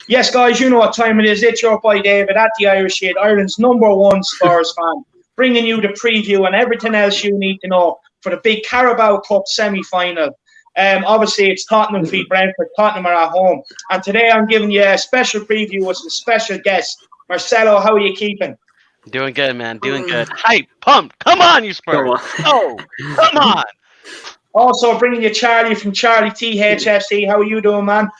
Yes, guys, you know what time it is. It's your boy David at the Irish Shade, Ireland's #1 Spurs fan, bringing you the preview and everything else you need to know for the big Carabao Cup semi-final. Obviously, it's Tottenham v Brentford. Tottenham are at home. And today I'm giving you a special preview with some special guests. Marcelo, how are you keeping? Doing good, man. Doing good. Hype, pumped. Come on, you Spurs. Oh, come on. Also bringing you Charlie from Charlie THFC. How are you doing, man?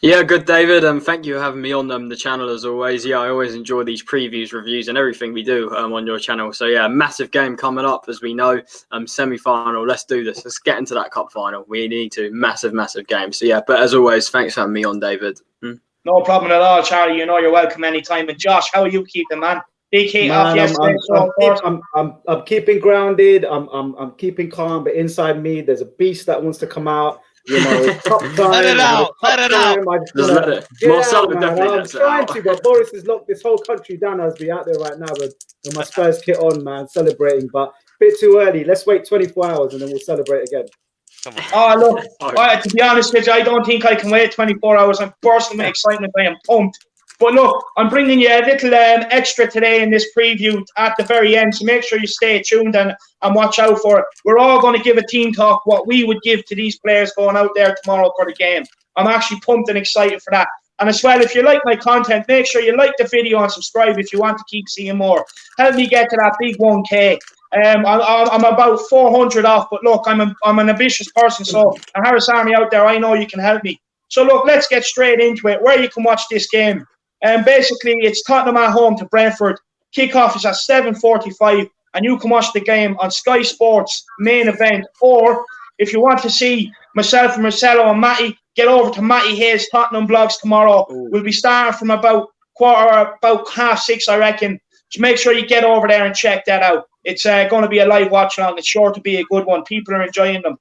Yeah, good, David. Thank you for having me on the channel as always. Yeah, I always enjoy these previews, reviews, and everything we do on your channel. So yeah, massive game coming up, as we know. Semi-final. Let's do this. Let's get into that cup final. We need to. Massive game. So yeah, but as always, thanks for having me on, David. No problem at all, Charlie. You know you're welcome anytime. And Josh, how are you keeping, man? Big hit off yesterday. I'm keeping grounded. I'm keeping calm, but inside me, there's a beast that wants to come out. You know, it's top time. Let it out. Let it out. Just let it. Marcelo definitely I'm trying to, but Boris has locked this whole country down as we out there right now with my Spurs kit on, man, celebrating. But a bit too early. Let's wait 24 hours and then we'll celebrate again. Come on. Oh, look, to be honest with you, I don't think I can wait 24 hours. I'm bursting with excitement. I am pumped. But look, I'm bringing you a little extra today in this preview at the very end, so make sure you stay tuned and watch out for it. We're all going to give a team talk, what we would give to these players going out there tomorrow for the game. I'm actually pumped and excited for that. And as well, if you like my content, make sure you like the video and subscribe if you want to keep seeing more. Help me get to that big 1K. I'm about 400 off, but look, I'm an ambitious person, so a Harris Army out there, I know you can help me. So look, let's get straight into it, where you can watch this game. Basically, it's Tottenham at home to Brentford. Kickoff is at 7:45, and you can watch the game on Sky Sports main event. Or if you want to see myself and Marcelo and Matty, get over to Matty Hayes Tottenham Vlogs tomorrow. We'll be starting from about 6:30, I reckon. So make sure you get over there and check that out. It's going to be a live watch along. It's sure to be a good one. People are enjoying them.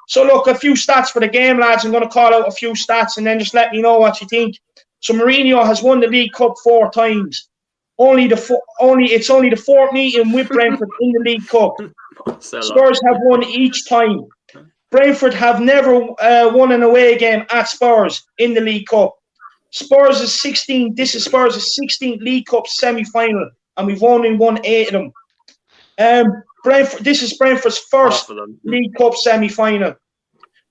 So look, a few stats for the game, lads. I'm going to call out a few stats and then just let me know what you think. So Mourinho has won the League Cup 4 times. It's only the 4th meeting with Brentford in the League Cup. Spurs have won each time. Brentford have never won an away game at Spurs in the League Cup. Spurs is 16. This is Spurs' 16th League Cup semi-final, and we've only won 8 of them. This is Brentford's first League Cup semi-final.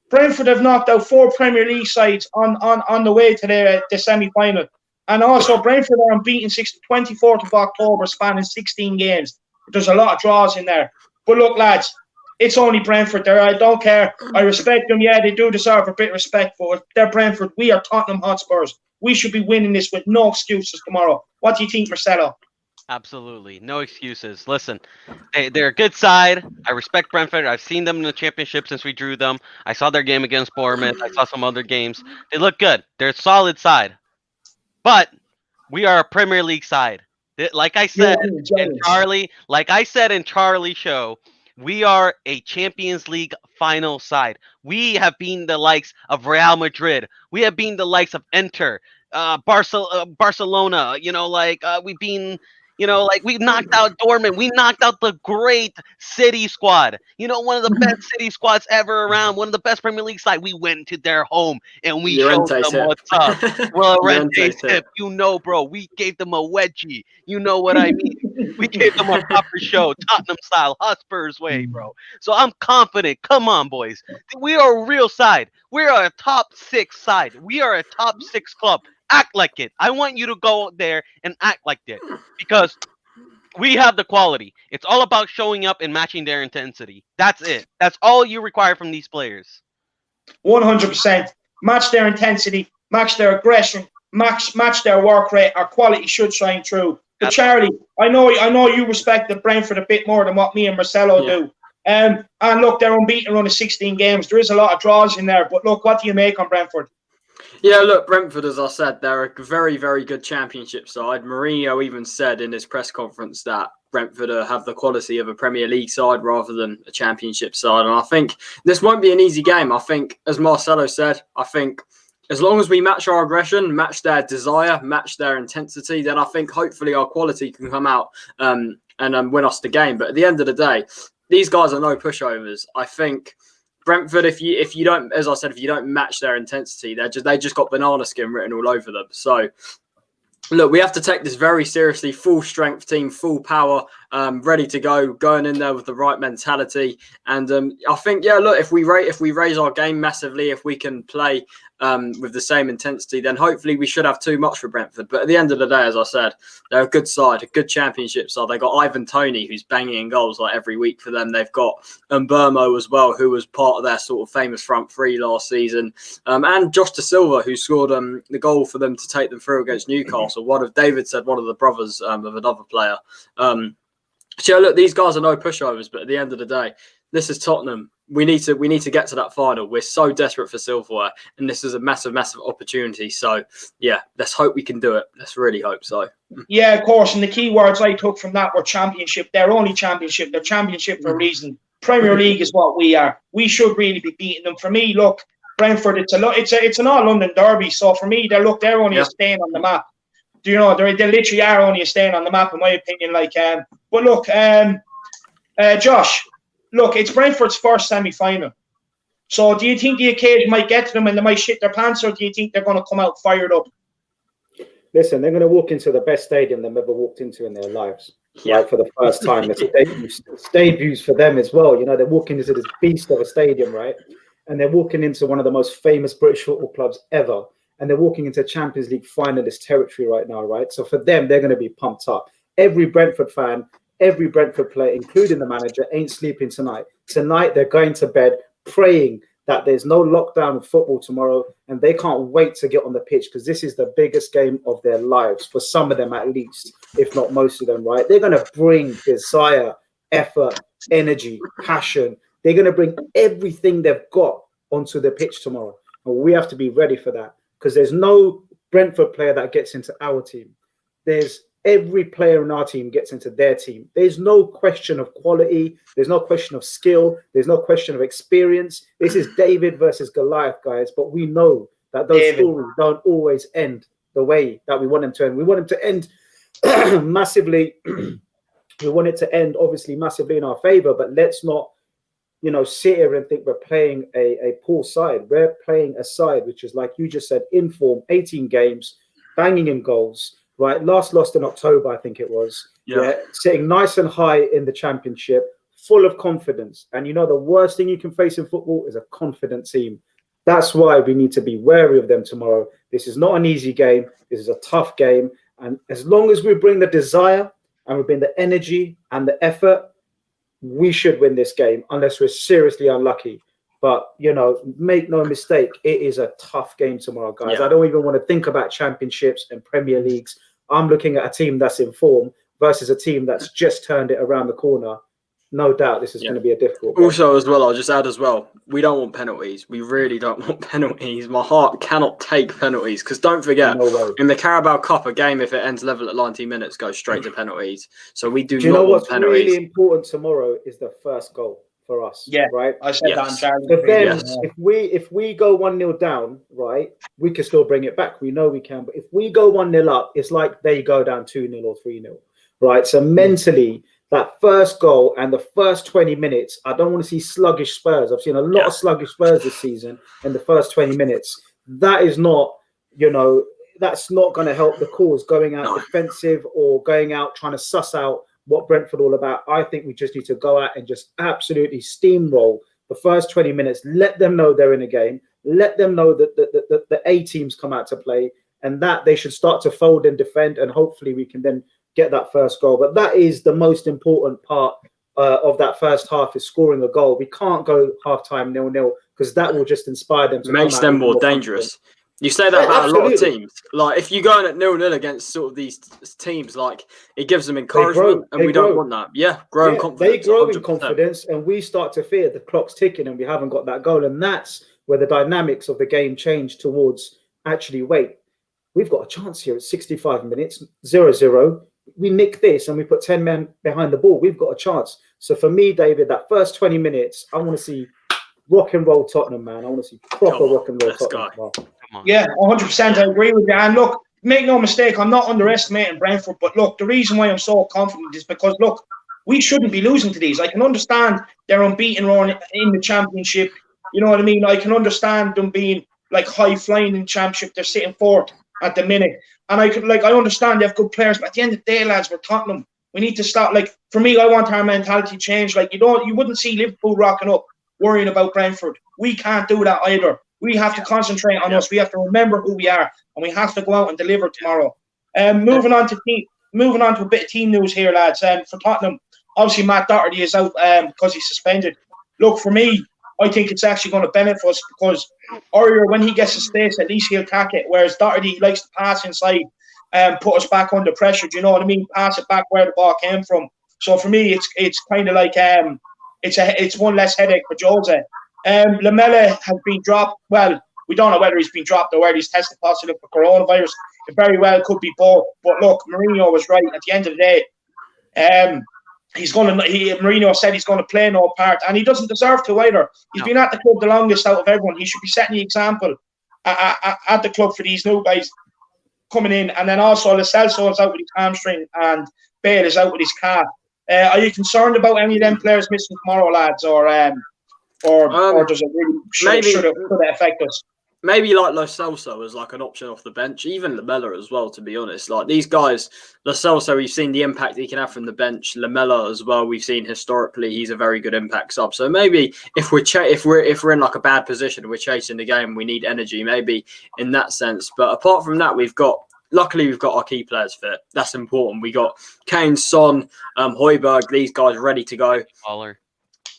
Brentford have knocked out 4 Premier League sides on the way to the semi-final. And also, Brentford are unbeaten since the 24th of October, spanning 16 games. There's a lot of draws in there. But look, lads, it's only Brentford there. I don't care. I respect them. Yeah, they do deserve a bit of respect for it. They're Brentford. We are Tottenham Hotspurs. We should be winning this with no excuses tomorrow. What do you think, Marcelo? Absolutely. No excuses. Listen, they're a good side. I respect Brentford. I've seen them in the championship since we drew them. I saw their game against Bournemouth. I saw some other games. They look good. They're a solid side. But we are a Premier League side. Like I said in Charlie's show, we are a Champions League final side. We have been the likes of Real Madrid. We have been the likes of Inter, Barcelona. We've been... we knocked out Dortmund. We knocked out the great City squad. One of the best City squads ever around. One of the best Premier League side. We went to their home and we showed them what's up. Well, Rente's tip, bro. We gave them a wedgie. You know what I mean? We gave them a proper show, Tottenham style, Hotspurs way, bro. So I'm confident. Come on, boys. We are a real side. We are a top 6 side. We are a top 6 club. Act like it. I want you to go there and act like it because we have the quality. It's all about showing up and matching their intensity. That's it. That's all you require from these players. 100%. Match their intensity, match their aggression, match their work rate. Our quality should shine through. But Charlie, I know you respect the Brentford a bit more than what me and Marcelo do. And look, they're unbeaten run of 16 games. There is a lot of draws in there. But look, what do you make on Brentford? Yeah, look, Brentford, as I said, they're a very, very good championship side. Mourinho even said in his press conference that Brentford have the quality of a Premier League side rather than a championship side. And I think this won't be an easy game. I think, as Marcelo said, as long as we match our aggression, match their desire, match their intensity, then I think hopefully our quality can come out and win us the game. But at the end of the day, these guys are no pushovers. I think Brentford, if you don't, as I said, if you don't match their intensity, they just got banana skin written all over them. So look, we have to take this very seriously. Full strength team, full power, ready to go, going in there with the right mentality. And I think, yeah, look, if we raise our game massively, if we can play with the same intensity, then hopefully we should have too much for Brentford. But at the end of the day, as I said, they're a good side, a good championship side. They got Ivan Toney, who's banging in goals like every week for them. They've got Mbermo as well, who was part of their sort of famous front three last season, and Josh Da Silva, who scored the goal for them to take them through against Newcastle. David said one of the brothers of another player. So look, these guys are no pushovers, but at the end of the day, this is Tottenham. We need to get to that final. We're so desperate for silverware, and this is a massive, massive opportunity. So yeah, let's hope we can do it. Let's really hope so. Yeah, of course. And the key words I took from that were championship. They're only championship. They're championship for a reason. Premier League is what we are. We should really be beating them. For me, look, Brentford. It's an all London derby. So for me, they're only a stain on the map. Do you know, they literally are only a stain on the map, in my opinion. But look, Josh, look, it's Brentford's first semi-final. So do you think the occasion might get to them and they might shit their pants, or do you think they're going to come out fired up? Listen, they're going to walk into the best stadium they've ever walked into in their lives, right, for the first time. It's debuts for them as well. You know, they're walking into this beast of a stadium, right? And they're walking into one of the most famous British football clubs ever. And they're walking into Champions League finalist territory right now, right? So for them, they're going to be pumped up. Every Brentford fan, every Brentford player, including the manager, ain't sleeping tonight. Tonight, they're going to bed praying that there's no lockdown of football tomorrow, and they can't wait to get on the pitch because this is the biggest game of their lives, for some of them at least, if not most of them, right? They're going to bring desire, effort, energy, passion. They're going to bring everything they've got onto the pitch tomorrow. And we have to be ready for that, because there's no Brentford player that gets into our team. There's every player in our team gets into their team. There's no question of quality. There's no question of skill. There's no question of experience. This is David versus Goliath, guys. But we know that those stories don't always end the way that we want them to end. We want them to end massively. We want it to end, obviously, massively in our favor. But let's not, you know, sit here and think we're playing a poor side. We're playing a side which is, like you just said, in form, 18 games, banging in goals, right? Last lost in October, I think it was. Yeah. Sitting nice and high in the championship, full of confidence. And you know, the worst thing you can face in football is a confident team. That's why we need to be wary of them tomorrow. This is not an easy game. This is a tough game. And as long as we bring the desire and we bring the energy and the effort, we should win this game, unless we're seriously unlucky. But, you know, make no mistake, it is a tough game tomorrow, guys. I don't even want to think about championships and Premier Leagues. I'm looking at a team that's in form versus a team that's just turned it around the corner. No doubt this is going to be a difficult game. Also, as well, I'll just add as well, we don't want penalties. We really don't want penalties. My heart cannot take penalties, because don't forget, in the Carabao Cup, a game, if it ends level at 90 minutes, goes straight to penalties. So we do, you not know want what's penalties. really important tomorrow is the first goal for us. Yeah, right. I said that. But then, if we go 1-0 down, right, we can still bring it back. We know we can. But if we go 1-0 up, it's like they go down 2-0 or 3-0, right? So mentally, that first goal and the first 20 minutes, I don't want to see sluggish Spurs. I've seen a lot of sluggish Spurs this season in the first 20 minutes. That is not, you know, that's not going to help the cause going out defensive or going out trying to suss out what Brentford all about. I think we just need to go out and just absolutely steamroll the first 20 minutes. Let them know they're in a game. Let them know that the A teams come out to play, and that they should start to fold and defend, and hopefully we can then get that first goal. But that is the most important part of that first half, is scoring a goal. We can't go half-time 0-0, because that will just inspire them to makes them more dangerous. You say that about a lot of teams. Like, if you go in at 0-0 against sort of these teams, like, it gives them encouragement, and we don't want that. Grow in confidence. They grow in confidence, and we start to fear the clock's ticking and we haven't got that goal. And that's where the dynamics of the game change towards, actually, wait, we've got a chance here at 65 minutes, 0-0. We nick this and we put 10 men behind the ball. We've got a chance. So for me, David, that first 20 minutes, I want to see rock and roll Tottenham, man. I want to see proper rock and roll Tottenham. Yeah, 100%. I agree with you. And look, make no mistake, I'm not underestimating Brentford. But look, the reason why I'm so confident is because, look, we shouldn't be losing to these. I can understand they're unbeaten in the championship. You know what I mean? I can understand them being like high flying in Championship. They're sitting fourth at the minute, and I understand they have good players, but at the end of the day, lads, we're Tottenham. We need to start. Like, for me, I want our mentality changed. Like, you wouldn't see Liverpool rocking up worrying about Brentford. We can't do that either. We have to concentrate on us. We have to remember who we are, and we have to go out and deliver tomorrow. Moving on to a bit of team news here, lads. For Tottenham, obviously Matt Doherty is out because he's suspended. Look, for me, I think it's actually going to benefit us because Aurier, when he gets the space, at least he'll attack it. Whereas Doherty likes to pass inside and put us back under pressure. Do you know what I mean? Pass it back where the ball came from. So for me, it's kind of like it's one less headache for Jose. Lamela has been dropped. Well, we don't know whether he's been dropped or whether he's tested positive for coronavirus. It very well could be both. But look, Mourinho was right. At the end of the day, Mourinho said he's going to play no part, and he doesn't deserve to either. He's been at the club the longest out of everyone. He should be setting the example at the club for these new guys coming in. And then also, Lo Celso is out with his hamstring, and Bale is out with his calf. Are you concerned about any of them players missing tomorrow, lads, or does it really should it affect us? Maybe like Lo Celso as like an option off the bench, even Lamela as well, to be honest. Like these guys, Lo Celso, we've seen the impact he can have from the bench. Lamela as well, we've seen historically he's a very good impact sub. So maybe if we're in like a bad position, we're chasing the game, we need energy, maybe in that sense. But apart from that, luckily we've got our key players fit. That's important. We got Kane, Son, Højbjerg, these guys ready to go. Baller.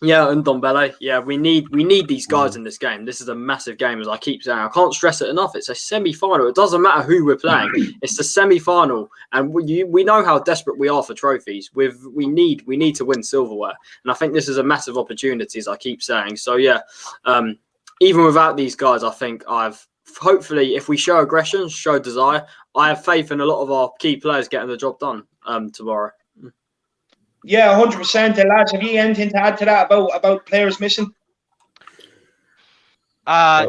Yeah, and Ndombele. Yeah, we need these guys in this game. This is a massive game, as I keep saying. I can't stress it enough. It's a semi-final. It doesn't matter who we're playing. It's the semi-final, and we know how desperate we are for trophies. We need to win silverware, and I think this is a massive opportunity, as I keep saying. So yeah, even without these guys, I think hopefully, if we show aggression, show desire, I have faith in a lot of our key players getting the job done tomorrow. Yeah, 100%. Lads, have you anything to add to that about players missing? Do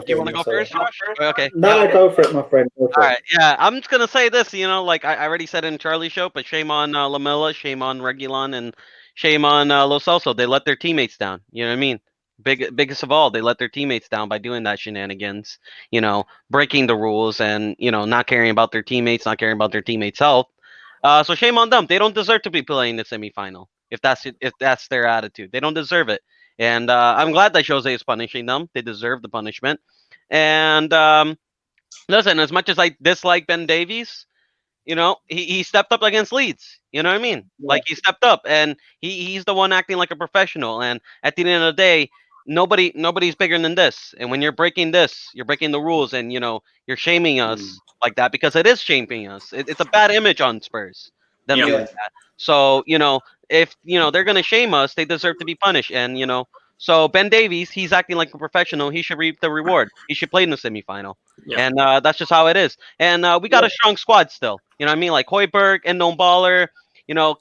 you want to go first? Okay. No, go for it, my friend. All right. Yeah, I'm just gonna say this. Like I already said in Charlie's show, but shame on Lamela, shame on Reguilon, and shame on Lo Celso. They let their teammates down. You know what I mean? Biggest of all, they let their teammates down by doing that shenanigans. Breaking the rules and not caring about their teammates, not caring about their teammates' health. So shame on them. They don't deserve to be playing the semifinal. If that's their attitude, they don't deserve it. And I'm glad that Jose is punishing them. They deserve the punishment. And listen, as much as I dislike Ben Davies, he stepped up against Leeds. You know what I mean? Yeah. Like he stepped up, and he's the one acting like a professional. And at the end of the day, nobody's bigger than this. And when you're breaking this, you're breaking the rules, and you're shaming us like that, because it is shaming us. It's a bad image on Spurs, them doing that. So if they're gonna shame us, they deserve to be punished. And so Ben Davies, he's acting like a professional. He should reap the reward. He should play in the semifinal. Yeah. And that's just how it is. And we got a strong squad still. You know what I mean? Like Højbjerg, Ndombele,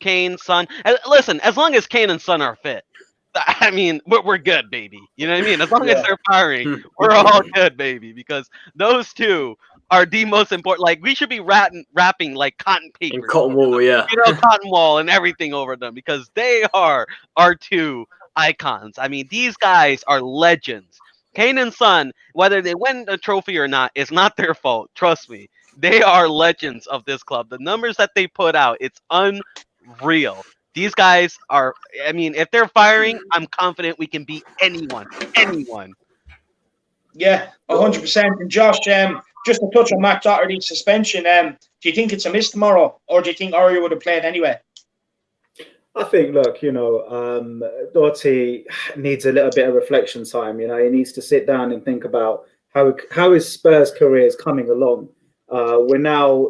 Kane, Son. Listen, as long as Kane and Son are fit, I mean, we're good, baby. You know what I mean? As long as they're firing, we're all good, baby. Because those two are the most important. Like, we should be wrapping like cotton paper. And cotton wool, yeah. Cotton wool and everything over them, because they are our two icons. I mean, these guys are legends. Kane and Son, whether they win a trophy or not, it's not their fault. Trust me. They are legends of this club. The numbers that they put out, it's unreal. These guys are, I mean, if they're firing, I'm confident we can beat anyone. Yeah, 100%. And Josh, just to touch on Matt Doherty's suspension, do you think it's a miss tomorrow, or do you think Aurier would have played anyway? I think, look, Doherty needs a little bit of reflection time. He needs to sit down and think about how his Spurs career is coming along. We're now,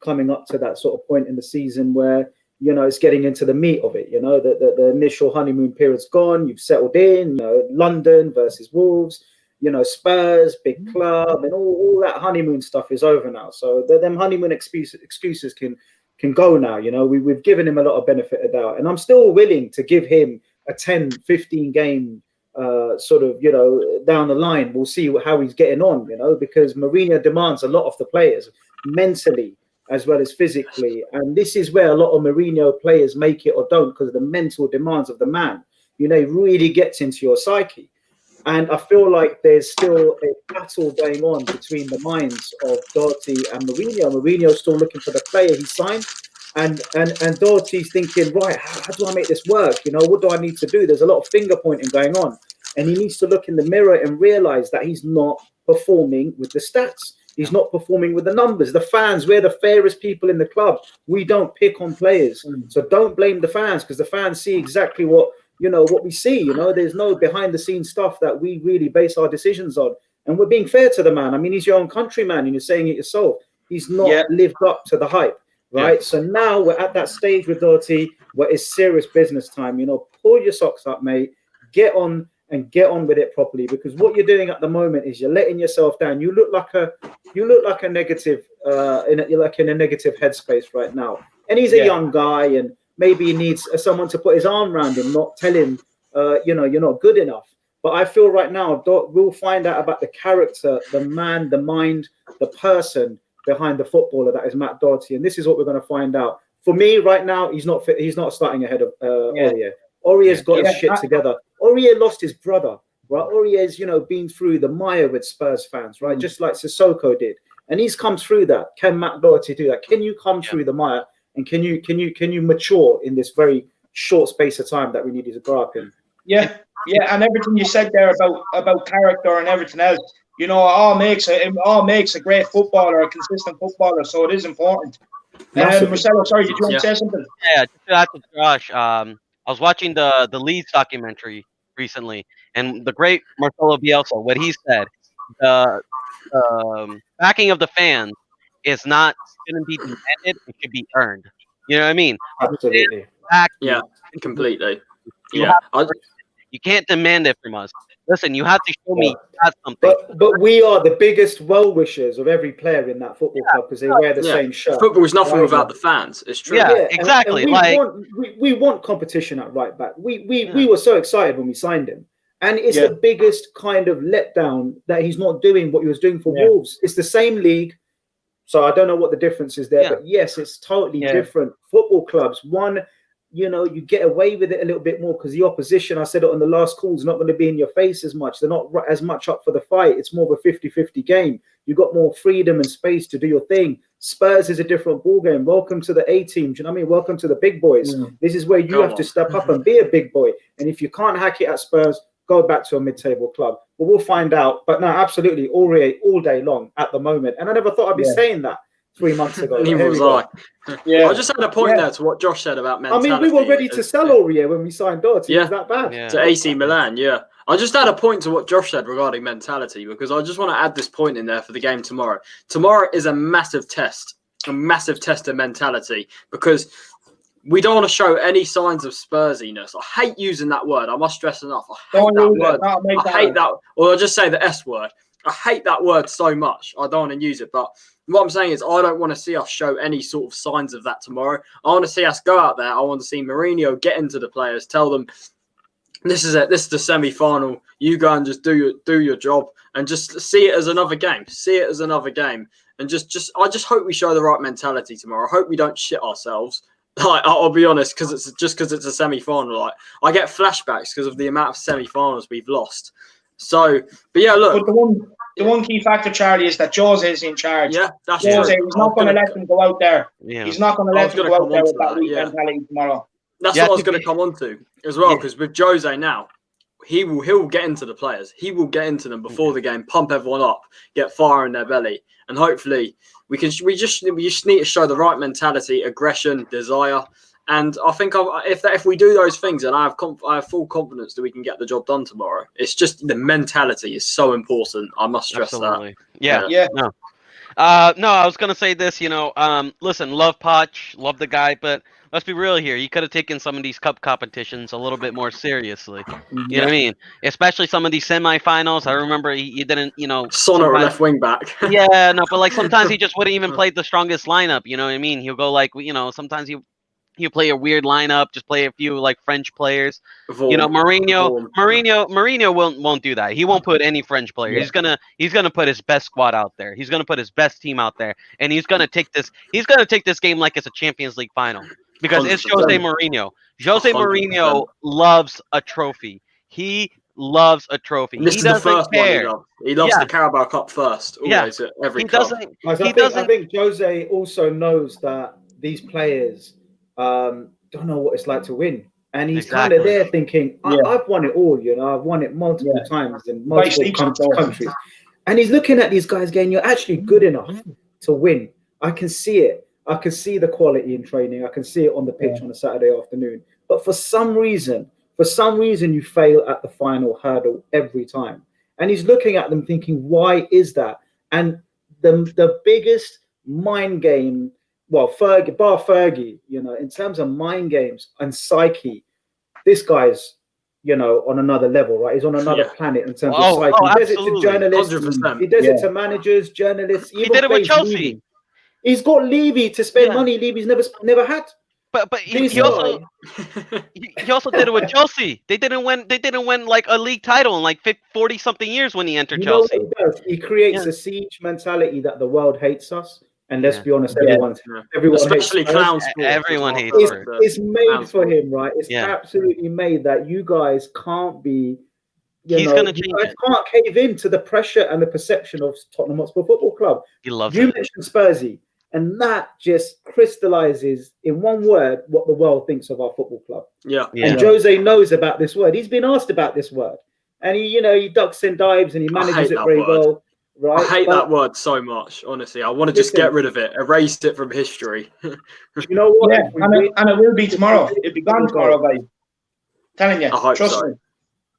coming up to that sort of point in the season where, it's getting into the meat of it. The initial honeymoon period's gone. You've settled in. London versus Wolves. Spurs, big club, and all that honeymoon stuff is over now. So them honeymoon excuses can go now. We've given him a lot of benefit of doubt, and I'm still willing to give him a 10, 15 game down the line. We'll see how he's getting on, because Mourinho demands a lot of the players mentally as well as physically. And this is where a lot of Mourinho players make it or don't, because of the mental demands of the man. He really gets into your psyche. And I feel like there's still a battle going on between the minds of Doherty and Mourinho. Mourinho's still looking for the player he signed. And Doherty's thinking, right, how do I make this work? You know, what do I need to do? There's a lot of finger pointing going on. And he needs to look in the mirror and realize that he's not performing with the stats. He's not performing with the numbers. The fans, we're the fairest people in the club. We don't pick on players. So don't blame the fans, because the fans see exactly what we see. You know, there's no behind the scenes stuff that we really base our decisions on. And we're being fair to the man. I mean, he's your own countryman, and you're saying it yourself. He's not lived up to the hype, right? So now we're at that stage with Doherty where it's serious business time. You know, pull your socks up, mate. Get on with it properly, because what you're doing at the moment is you're letting yourself down. You look like a negative you're like in a negative headspace right now. And he's a young guy, and maybe he needs someone to put his arm around him, not tell him you're not good enough. But I feel right now we'll find out about the character, the man, the mind, the person behind the footballer that is Matt Doherty, and this is what we're going to find out. For me right now, he's not fit. He's not starting ahead of Aurier. Aurier's got his shit together. Aurier lost his brother, right? Aurier's, been through the mire with Spurs fans, right? Just like Sissoko did. And he's come through that. Can Matt Doherty do that? Can you come through the mire, and can you mature in this very short space of time that we need you to grow up in? Yeah, and everything you said there about character and everything else, it all makes a great footballer, a consistent footballer. So it is important. Marcelo, sorry, did you want to say something? Yeah, just to add to Josh, I was watching the Leeds documentary recently, and the great Marcelo Bielsa, what he said, the backing of the fans shouldn't be demanded; it should be earned. You know what I mean? Absolutely. Completely. You can't demand it from us. Listen, you have to show me you have something. But we are the biggest well-wishers of every player in that football club, because they wear the same shirt. Football is nothing without the fans. It's true. Yeah, exactly. And we want competition at right back. We were so excited when we signed him. And it's the biggest kind of letdown that he's not doing what he was doing for Wolves. It's the same league. So I don't know what the difference is there. But yes, it's totally different. Football clubs, you get away with it a little bit more because the opposition, I said it on the last call, is not going to be in your face as much. They're not as much up for the fight. It's more of a 50-50 game. You've got more freedom and space to do your thing. Spurs is a different ball game. Welcome to the A team. Do you know what I mean? Welcome to the big boys. This is where you have to step up and be a big boy. And if you can't hack it at Spurs, go back to a mid-table club. But we'll find out. But no, absolutely, Aurier all day long at the moment. And I never thought I'd be saying that 3 months ago. Neither was I. I just had a point there to what Josh said about mentality. I mean, we were ready to sell Aurier when we signed Doherty. It was that bad. To AC Milan, I just had a point to what Josh said regarding mentality, because I just want to add this point in there for the game tomorrow. Tomorrow is a massive test of mentality, because we don't want to show any signs of Spursiness. I hate using that word. I must stress enough. I hate that word. I hate that. Or I'll just say the S word. I hate that word so much. I don't want to use it. But what I'm saying is I don't want to see us show any sort of signs of that tomorrow. I want to see us go out there. I want to see Mourinho get into the players, tell them, this is it. This is the semi-final. You go and just do your job, and just see it as another game. And I just hope we show the right mentality tomorrow. I hope we don't shit ourselves. Like, I'll be honest, because it's a semi-final. Like, I get flashbacks because of the amount of semi-finals we've lost. So, but yeah, look. But the one key factor, Charlie, is that Jose is in charge. Yeah, that's Jose, true. he's not going to let them go out there. Yeah. He's not going to let them go out there with that weak mentality tomorrow. That's what I was going to come on to as well, because with Jose now, he'll get into the players. He will get into them before the game, pump everyone up, get fire in their belly, and hopefully we just need to show the right mentality, aggression, desire. And I think if we do those things, and I have full confidence that we can get the job done tomorrow. It's just the mentality is so important. I must stress that. Yeah. No, I was gonna say this. Listen, love Poch, love the guy, but let's be real here. You could have taken some of these cup competitions a little bit more seriously. You know what I mean? Especially some of these semifinals. I remember he didn't, Sonner left wing back. But like sometimes he just wouldn't even play the strongest lineup. You know what I mean? He'll go like, sometimes he'll play a weird lineup, just play a few like French players. Mourinho won't do that. He won't put any French player. Yeah. He's gonna put his best squad out there. He's gonna put his best team out there, and he's gonna take this game like it's a Champions League final, because 100%. It's Jose Mourinho. Jose 100%. Mourinho loves a trophy. He loves a trophy. And this He is the doesn't first one he care. loves. He loves Yeah. the Carabao Cup first, Yeah. always at every He club. doesn't. Guys, He I doesn't. think Jose also knows that these players don't know what it's like to win. And he's kind of Exactly. there thinking, Yeah. I've won it all, you know, I've won it multiple Yeah. times in Vice multiple countries. And he's looking at these guys going, you're actually good enough to win. I can see it. I can see the quality in training. I can see it on the pitch on a Saturday afternoon. But for some reason, you fail at the final hurdle every time. And he's looking at them thinking, why is that? And the biggest mind game, well, Fergie, you know, in terms of mind games and psyche, this guy's, you know, on another level, right? He's on another planet in terms of psyche. He does it to journalists. 100%. He does it to managers, journalists. He did it with Chelsea. Levy. He's got Levy to spend money Levy's never had. But he also did it with Chelsea. They didn't win like a league title in like 40 something years when he entered Chelsea. Know what he does? He creates a siege mentality that the world hates us. And let's be honest, everyone especially hates clown sports. Everyone hates it's made for him, right? It's absolutely made that you guys can't be. He's going to change it. Can't cave in to the pressure and the perception of Tottenham Hotspur Football Club. He loves it. You mentioned Spursy, and that just crystallizes in one word what the world thinks of our football club. And Jose knows about this word. He's been asked about this word, and he ducks and dives and he manages it very well. Right? I hate that word so much. Honestly, I want to just get rid of it, erase it from history. You know what? Yeah, and it will be tomorrow. It'll be gone tomorrow, guys. Telling you, trust me.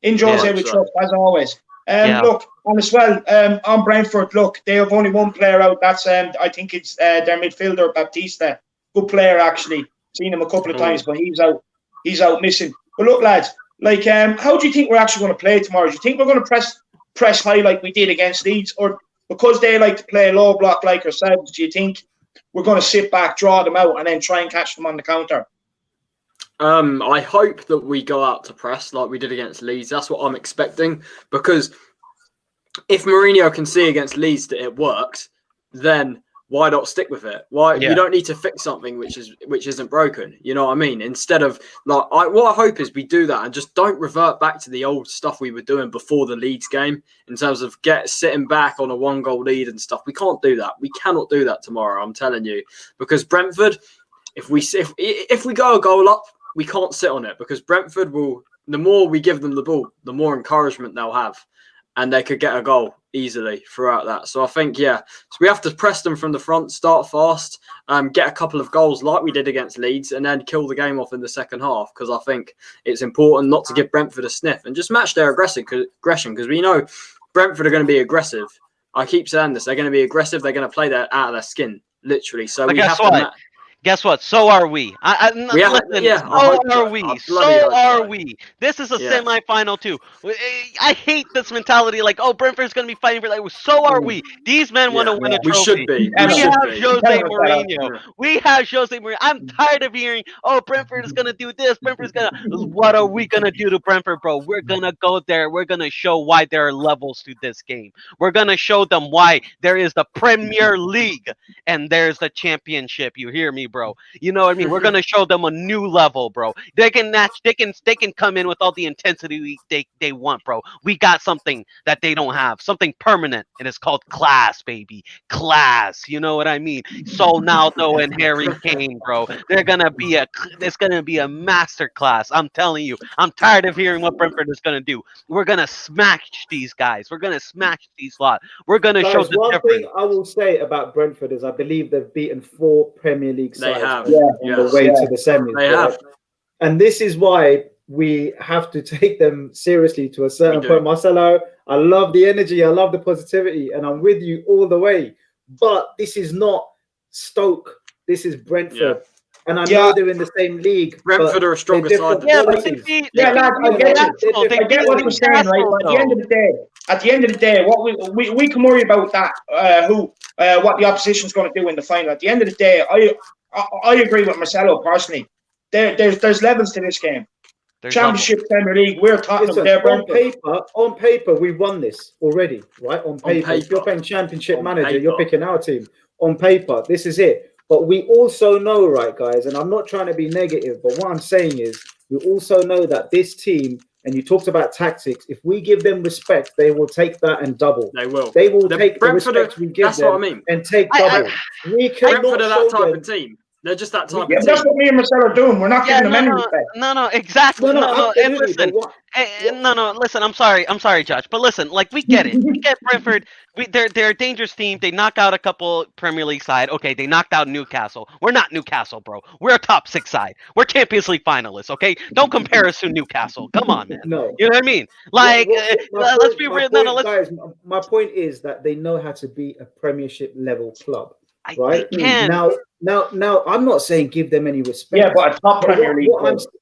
In Jose we trust, as always. Look, and as well, on Brentford, look, they have only one player out. That's I think it's their midfielder, Baptista. Good player, actually. Seen him a couple of times, but he's out. He's out missing. But look, lads, like, how do you think we're actually going to play tomorrow? Do you think we're going to press high like we did against Leeds, or because they like to play low block like ourselves, do you think we're going to sit back, draw them out, and then try and catch them on the counter? I hope that we go out to press like we did against Leeds. That's what I'm expecting, because if Mourinho can see against Leeds that it worked, then why not stick with it? You don't need to fix something which isn't broken. You know what I mean? Instead of what I hope is we do that and just don't revert back to the old stuff we were doing before the Leeds game in terms of sitting back on a 1-goal lead and stuff. We can't do that. We cannot do that tomorrow. I'm telling you, because Brentford, if we go a goal up, we can't sit on it, because Brentford will. The more we give them the ball, the more encouragement they'll have, and they could get a goal easily throughout that. So I think, so we have to press them from the front, start fast, get a couple of goals like we did against Leeds, and then kill the game off in the second half, because I think it's important not to give Brentford a sniff and just match their aggression, because we know Brentford are going to be aggressive. I keep saying this. They're going to be aggressive. They're going to play that out of their skin, literally. So we have to... Guess what? So are we. So are we. This is a semi-final too. I hate this mentality like, Brentford's going to be fighting for like. So are we. These men want to win a trophy. We should be. We have Jose Mourinho. We have Jose Mourinho. I'm tired of hearing, Brentford is going to do this. Brentford's going to. What are we going to do to Brentford, bro? We're going to go there. We're going to show why there are levels to this game. We're going to show them why there is the Premier League and there's the championship. You hear me, bro? You know what I mean? We're gonna show them a new level, bro. They can come in with all the intensity they want, bro. We got something that they don't have, something permanent, and it's called class, baby. Class. You know what I mean? So Naldo and Harry Kane, bro. It's gonna be a master class. I'm telling you. I'm tired of hearing what Brentford is gonna do. We're gonna smash these guys. We're gonna smash these lot. We're gonna show the one difference. Thing I will say about Brentford is I believe they've beaten 4 Premier League sides on the way to the semis. They have. And this is why we have to take them seriously to a certain point. Marcelo, I love the energy, I love the positivity, and I'm with you all the way. But this is not Stoke. This is Brentford. And I know they're in the same league. Brentford are a stronger side. I get what you're saying, right? But at the end of the day, what we can worry about that, what the opposition's going to do in the final. At the end of the day, I agree with Marcelo personally. There's levels to this game. Championship, Premier League, we're talking on paper, we won this already, right? On paper. If you're playing Championship manager, you're picking our team. On paper, this is it. But we also know, right, guys, and I'm not trying to be negative, but what I'm saying is we also know that this team and you talked about tactics. If we give them respect, they will take that and double. They will. They will take the respect we give them what I mean. and take double. We cannot Brentford are that show type them. of team. They're just that type of Yeah, team. that's what me and Marcel are doing. We're not giving them any respect. No, exactly. No, No. And absolutely, listen, but no. Listen, I'm sorry, Josh, but listen, like we get it. We get Brentford. They're a dangerous team. They knock out a couple Premier League side. Okay, they knocked out Newcastle. We're not Newcastle, bro. We're a top 6 side. We're Champions League finalists. Okay, don't compare us to Newcastle. Come on, man. No. You know what I mean? Like, let's be real. No. Guys, my point is that they know how to be a Premiership level club, right? They can. Now, I'm not saying give them any respect. Yeah, but a top Premier League.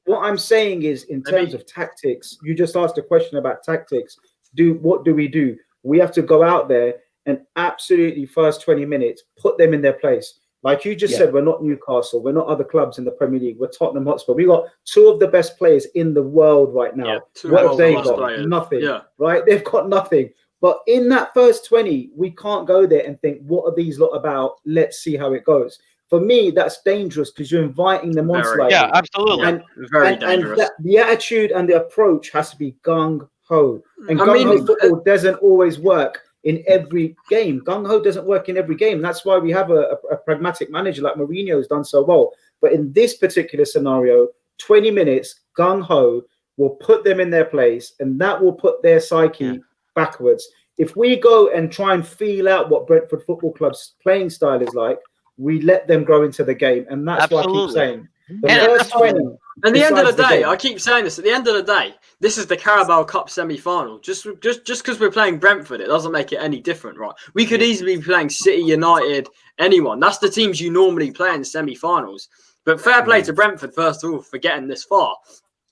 What I'm saying is, in terms of tactics, you just asked a question about tactics. What do? We have to go out there and absolutely first 20 minutes put them in their place. Like you just said, we're not Newcastle, we're not other clubs in the Premier League, we're Tottenham Hotspur. We got 2 of the best players in the world right now. What have they got? Players. Nothing. Right? They've got nothing. But in that first 20, we can't go there and think, what are these lot about? Let's see how it goes. For me, that's dangerous because you're inviting them on slightly. Yeah, absolutely. And, very dangerous. And the attitude and the approach has to be gung-ho. And gung-ho football doesn't always work in every game. Gung-ho doesn't work in every game. That's why we have a pragmatic manager like Mourinho has done so well. But in this particular scenario, 20 minutes, gung-ho will put them in their place, and that will put their psyche backwards. If we go and try and feel out what Brentford Football Club's playing style is like, we let them grow into the game. And that's what I keep saying. The first 20. At the end of the day, I keep saying this. At the end of the day, this is the Carabao Cup semi-final. Just because we're playing Brentford, it doesn't make it any different, right? We could easily be playing City, United, anyone. That's the teams you normally play in semi-finals. But fair play to Brentford, first of all, for getting this far.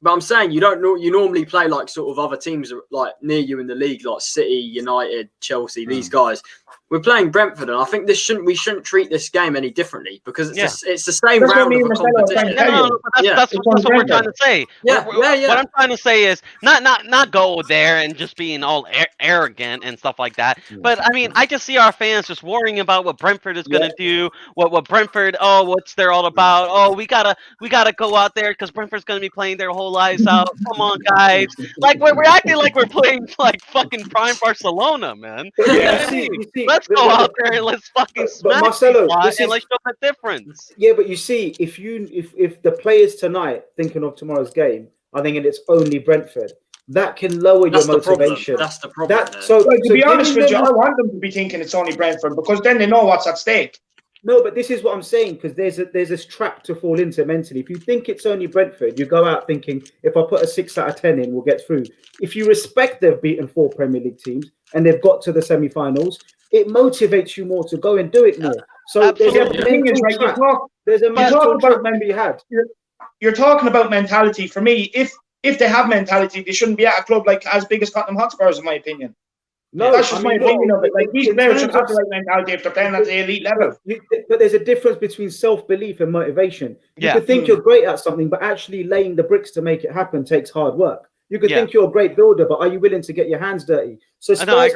But I'm saying you normally play like sort of other teams like near you in the league, like City, United, Chelsea, these guys. We're playing Brentford, and I think we shouldn't treat this game any differently because it's the same round of a competition. That's what we're trying to say. What I'm trying to say is not go there and just being all arrogant and stuff like that. But I mean, I just see our fans just worrying about what Brentford is going to do, what Brentford, what's they're all about. Oh, we gotta go out there because Brentford's going to be playing their whole lives out. Come on, guys! Like we're acting like we're playing like fucking prime Barcelona, man. Let's go out there and let's fucking smash Marcelo, and let's show the difference. Yeah, but you see, if the players tonight thinking of tomorrow's game are thinking it's only Brentford, that can lower your motivation. That's the problem. So to be honest with you, I want them to be thinking it's only Brentford because then they know what's at stake. No, but this is what I'm saying because there's a trap to fall into mentally. If you think it's only Brentford, you go out thinking if I put a 6 out of 10 in, we'll get through. If you respect they've beaten 4 Premier League teams and they've got to the semi-finals, it motivates you more to go and do it more. So there's a mental trap. There's a mental trap maybe you had. You're talking about mentality. For me, if they have mentality, they shouldn't be at a club like as big as Tottenham Hotspurs, in my opinion. No, that's just my opinion of it. Like these players should have the right mentality if they're playing at the elite level. But there's a difference between self-belief and motivation. You could think you're great at something, but actually laying the bricks to make it happen takes hard work. You could think you're a great builder, but are you willing to get your hands dirty? So Spurs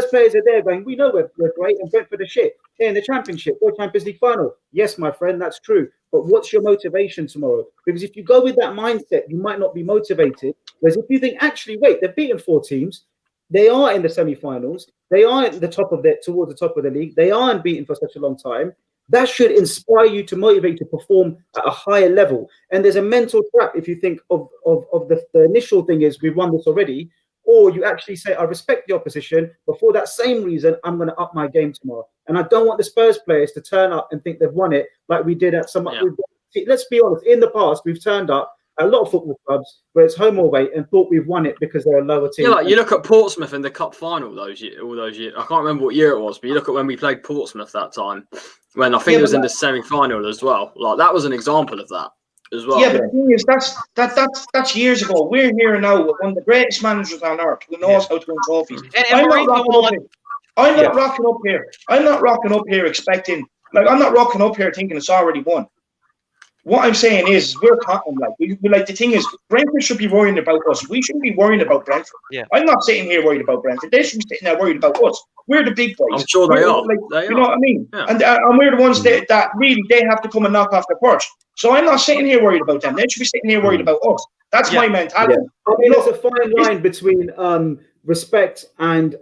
players are there going, we know we're great and Brentford are shit. Here in the Championship, or Champions League final. Yes, my friend, that's true. But what's your motivation tomorrow? Because if you go with that mindset, you might not be motivated. Whereas if you think, actually, wait, they've beaten 4 teams. They are in the semi-finals. They are at the top of towards the top of the league. They aren't beaten for such a long time. That should inspire you to motivate you to perform at a higher level. And there's a mental trap if you think of the initial thing is we've won this already, or you actually say I respect the opposition, but for that same reason I'm going to up my game tomorrow. And I don't want the Spurs players to turn up and think they've won it like we did at some. Let's be honest. In the past, we've turned up a lot of football clubs where it's home or away and thought we've won it because they're a lower team. Yeah, like you look at Portsmouth in the cup final all those years. I can't remember what year it was, but you look at when we played Portsmouth that time, when I think it was in the semi-final as well. Like that was an example of that as well. Yeah, but the thing is, that's years ago. We're here now with one of the greatest managers on earth who knows how to win trophies. I'm not rocking up here expecting. Like I'm not rocking up here thinking it's already won. What I'm saying is, we're Tottenham. Like we like the thing is, Brentford should be worrying about us. We shouldn't be worrying about Brentford. Yeah. I'm not sitting here worried about Brentford. They should be sitting there worried about us. We're the big boys. I'm sure they are. You know what I mean? Yeah. And we're the ones that really they have to come and knock off the perch. So I'm not sitting here worried about them. They should be sitting here worried about us. That's my mentality. Yeah. I mean, there's a fine line between respect and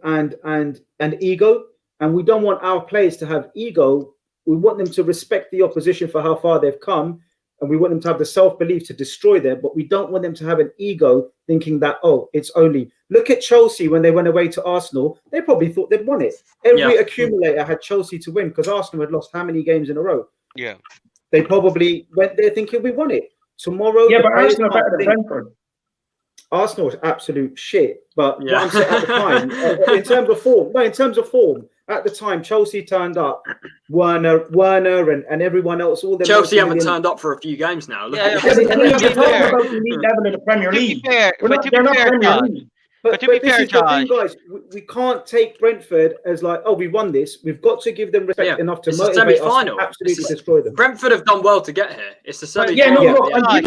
ego, and we don't want our players to have ego. We want them to respect the opposition for how far they've come, and we want them to have the self-belief to destroy them, but we don't want them to have an ego thinking that, oh, it's only... Look at Chelsea when they went away to Arsenal. They probably thought they'd won it. Every accumulator had Chelsea to win because Arsenal had lost how many games in a row? Yeah. They probably went there thinking we won it. Tomorrow... Yeah, but Arsenal are better than Brentford. Arsenal was absolute shit, but what I'm saying at the time, in terms of form, at the time, Chelsea turned up, Werner, and everyone else. All the Chelsea haven't turned up for a few games now. We're talking about the elite level of the Premier League. They're not Premier League. But to be fair, Josh, guys, we can't take Brentford as like, oh, we won this. We've got to give them respect enough to motivate us to absolutely destroy them. Brentford have done well to get here. It's the semi-final. Yeah, no, look, I'm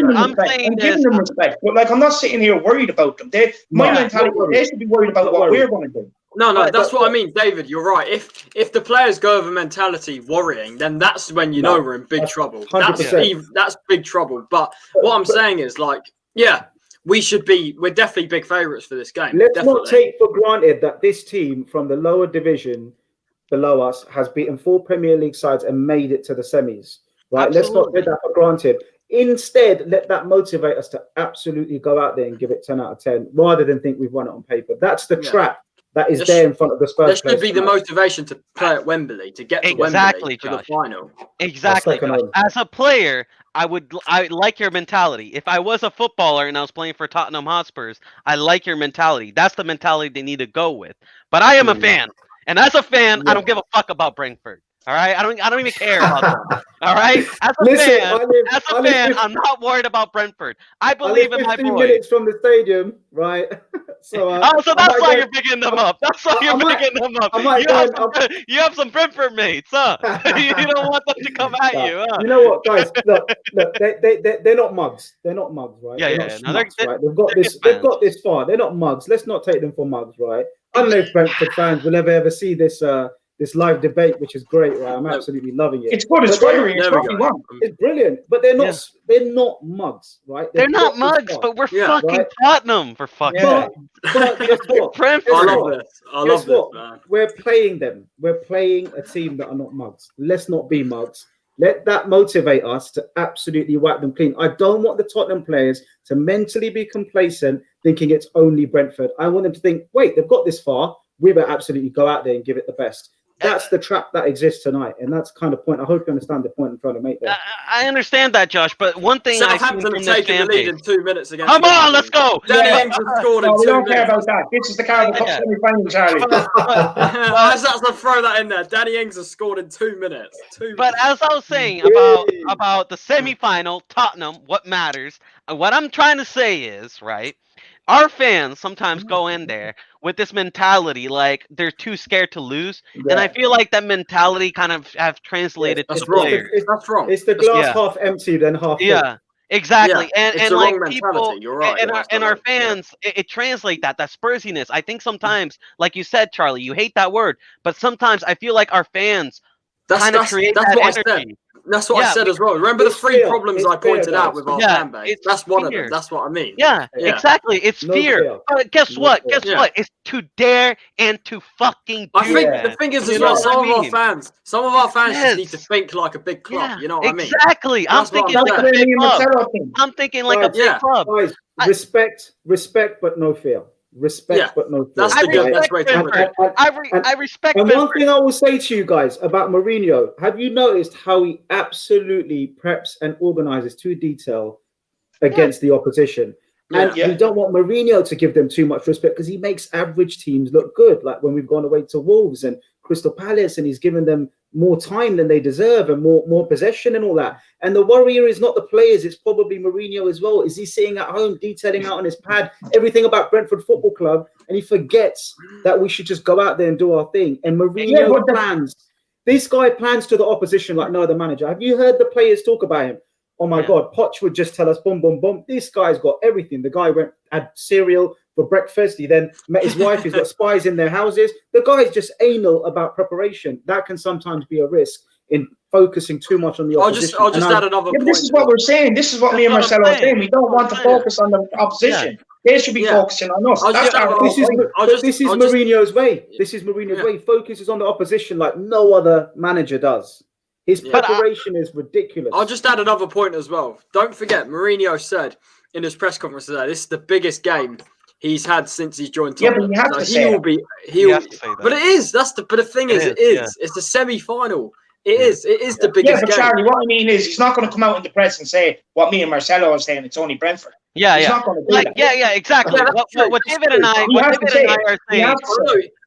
giving them respect. But like, I'm not sitting here worried about them. My mentality, they should be worried about what we're going to do. No, that's what I mean, David. You're right. If the players go with a mentality worrying, then that's when you know we're in big trouble. That's big trouble. But what I'm saying is, like, we're definitely big favourites for this game. Let's not take for granted that this team from the lower division below us has beaten 4 Premier League sides and made it to the semis. Right? Absolutely. Let's not take that for granted. Instead, let that motivate us to absolutely go out there and give it 10 out of 10, rather than think we've won it on paper. That's the trap that is there in front of the Spurs. There should be the motivation to play at Wembley, to get to Wembley for the final. Exactly. As a player, I like your mentality. If I was a footballer and I was playing for Tottenham Hotspurs, I like your mentality. That's the mentality they need to go with. But I am a fan, and as a fan, I don't give a fuck about Brentford. All right, I don't even care about them. All right, as a fan, I'm not worried about Brentford. I believe in my boys. 15 minutes from the stadium, right? So that's why you're picking them up. That's why you're picking them up. You have some Brentford mates, huh? You don't want them to come at you, huh? You know what, guys? Look, they're not mugs. They're not mugs, right? Right? They've got this far. They're not mugs. Let's not take them for mugs, right? I don't know if Brentford fans will ever see this live debate, which is great, right? I'm absolutely loving it. It's good. It's great. It's brilliant, but they're not. They're not mugs, right? They're not mugs, but we're fucking Tottenham for fuck's sake. But guess what? I love this, man. We're playing them. We're playing a team that are not mugs. Let's not be mugs. Let that motivate us to absolutely wipe them clean. I don't want the Tottenham players to mentally be complacent, thinking it's only Brentford. I want them to think, wait, they've got this far. We better absolutely go out there and give it the best. That's the trap that exists tonight, and that's kind of point. I hope you understand the point I'm trying to make there. I understand that, Josh, but one thing Southampton have taken the lead in 2 minutes against. Come on, let's go. Danny Ings has scored in 2 minutes. We don't care about that. This is the Carabao Cup semi-final, Charlie. I just have to throw that in there. Danny Ings has scored in 2 minutes. But as I was saying about the semi-final, Tottenham, what matters? What I'm trying to say is, right, our fans sometimes go in there with this mentality like they're too scared to lose, and I feel like that mentality kind of have translated to players. That's wrong. It's the glass half empty, then half full. Yeah, exactly. And like people, you're right, and our fans, it translates that Spursiness. I think sometimes, like you said, Charlie, you hate that word, but sometimes I feel like our fans kind of create that energy. That's what I said as well. Remember the 3 problems I pointed out with our fan base? That's one of them. That's what I mean. Yeah, exactly. It's fear. But guess what? It's to dare and to fucking do I think the thing is as well, some of our fans just need to think like a big club. You know what I mean? Exactly. I'm thinking like a big club. I'm thinking like a big club. Guys, respect, but no fear. Respect, but no fear. That's the best way to put it. I respect. And one thing I will say to you guys about Mourinho: have you noticed how he absolutely preps and organizes to detail against the opposition? And we don't want Mourinho to give them too much respect because he makes average teams look good. Like when we've gone away to Wolves and Crystal Palace, and he's given them more time than they deserve and more possession and all that. And the worry here is not the players, it's probably Mourinho as well. Is he sitting at home detailing out on his pad everything about Brentford Football Club, and he forgets that we should just go out there and do our thing? And Mourinho plans. This guy plans to the opposition like no other manager. Have you heard the players talk about him? Oh my God, Poch would just tell us, boom, boom, boom. This guy's got everything. The guy had cereal for breakfast. He then met his wife. He's got spies in their houses. The guy's just anal about preparation. That can sometimes be a risk in focusing too much on the opposition. I'll just add another point. This is what we're saying. This is what me and Marcelo are saying. We don't want to focus on the opposition. They should be focusing on us. This is Mourinho's way. This is Mourinho's way. He focuses on the opposition like no other manager does. His preparation is ridiculous. I'll just add another point as well. Don't forget, Mourinho said in his press conference today, this is the biggest game he's had since he's joined Tottenham. Yeah, but you have to say that. But it is. But the thing is, it is. It's a semi-final. It is the biggest game. Charlie, what I mean is he's not going to come out in the press and say what me and Marcelo are saying, it's only Brentford. He's not going to do that. Yeah, exactly. What David and I are saying.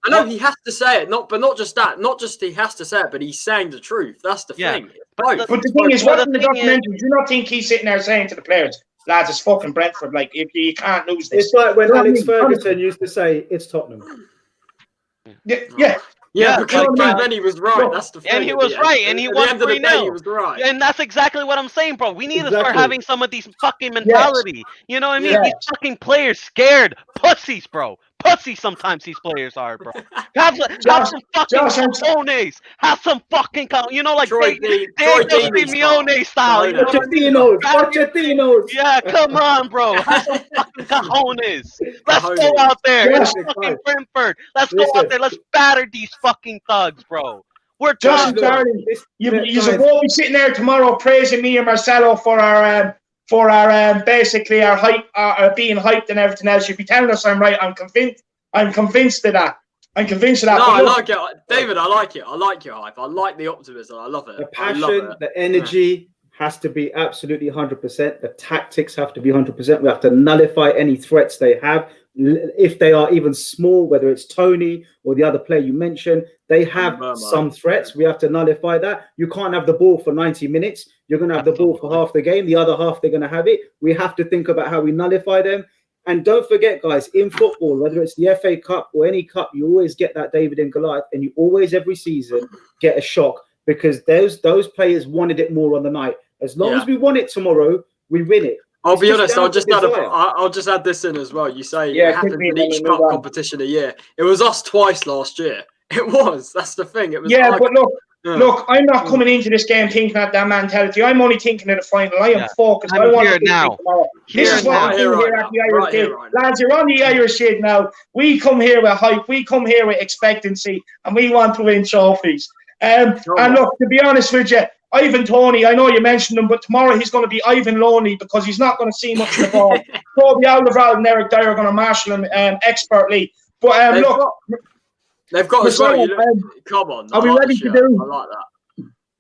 I know he has to say it, but not just that. Not just he has to say it, but he's saying the truth. That's the thing. But the thing is, watching the documentary, do you not think he's sitting there saying to the players, lads, it's fucking Brentford. Like, if you can't lose this. It's like when Alex Ferguson used to say, it's Tottenham. Yeah, because then he was right. That's the thing. And he was right, and he won 3-0. He was right. And that's exactly what I'm saying, bro. We need to start having some of these fucking mentality. You know what I mean? These fucking players scared pussies, bro. Pussy sometimes these players are, bro. Have some fucking cojones. Have some fucking, like Simeone style. Pochettino. Yeah, come on, bro. Have some fucking cojones. Let's go out there. It's fucking Brentford. Let's go out there. Let's batter these fucking thugs, bro. We're Josh, darling, you won't be sitting there tomorrow praising me and Marcelo for our basically our hype, being hyped and everything else. You'd be telling us I'm right. I'm convinced of that. No, I like it, David. I like it. I like your hype. I like the optimism. I love it. The passion, the energy has to be absolutely 100%. The tactics have to be 100%. We have to nullify any threats they have. If they are even small, whether it's Tony or the other player you mentioned, they have some threats. We have to nullify that. You can't have the ball for 90 minutes. You're going to have the ball for half the game. The other half, they're going to have it. We have to think about how we nullify them. And don't forget, guys, in football, whether it's the FA Cup or any cup, you always get that David and Goliath, and you always, every season, get a shock because those players wanted it more on the night. As long as we won it tomorrow, we win it. I'll be honest. I'll just add this in as well. You say it happens in each cup competition a year. It was us twice last year. It was. That's the thing. It was. Yeah, but look. I'm not coming into this game thinking that mentality. I'm only thinking of the final. I am focused. I want to now. This is what we do here at the Irish Kid. Lads, you're on the Irish Kid now. We come here with hype. We come here with expectancy, and we want to win trophies. And look, to be honest with you, Ivan Toney, I know you mentioned him, but tomorrow he's going to be Ivan Loney because he's not going to see much of the ball. Toby Alderweireld and Eric Dyer are going to marshal him expertly. But they've got as well. Come on. Are we ready to do? I like that.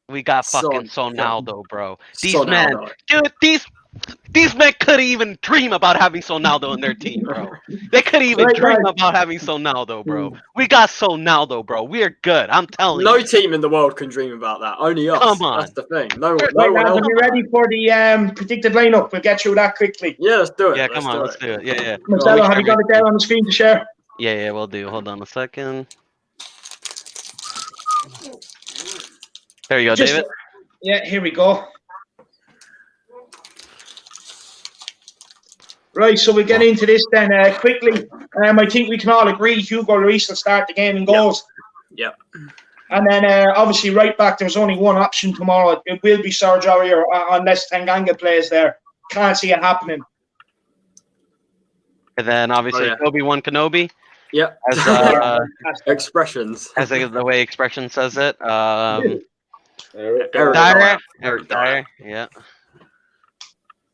We got fucking Sonaldo, bro. These men, dude, these men couldn't even dream about having Sonaldo in their team, bro. They couldn't even dream about having Sonaldo, bro. We got Sonaldo, bro. We're good. I'm telling you. No team in the world can dream about that. Only us. Come on. That's the thing. No one else. Are we ready for the predicted lineup? We'll get through that quickly. Yeah, let's do it. Yeah, come on, let's do it. Yeah. Marcelo, have you got it there on the screen to share? Yeah, we'll do. Hold on a second. There you go, David. Yeah, here we go. Right, so we'll get into this then quickly. I think we can all agree Hugo Lloris will start the game in goals. Yep. And then obviously right back, there's only one option tomorrow. It will be Serge Aurier unless Tanganga plays there. Can't see it happening. And then obviously Obi-Wan Kenobi. Yep. As expressions. As the way expression says it. Eric Dyer. Yeah.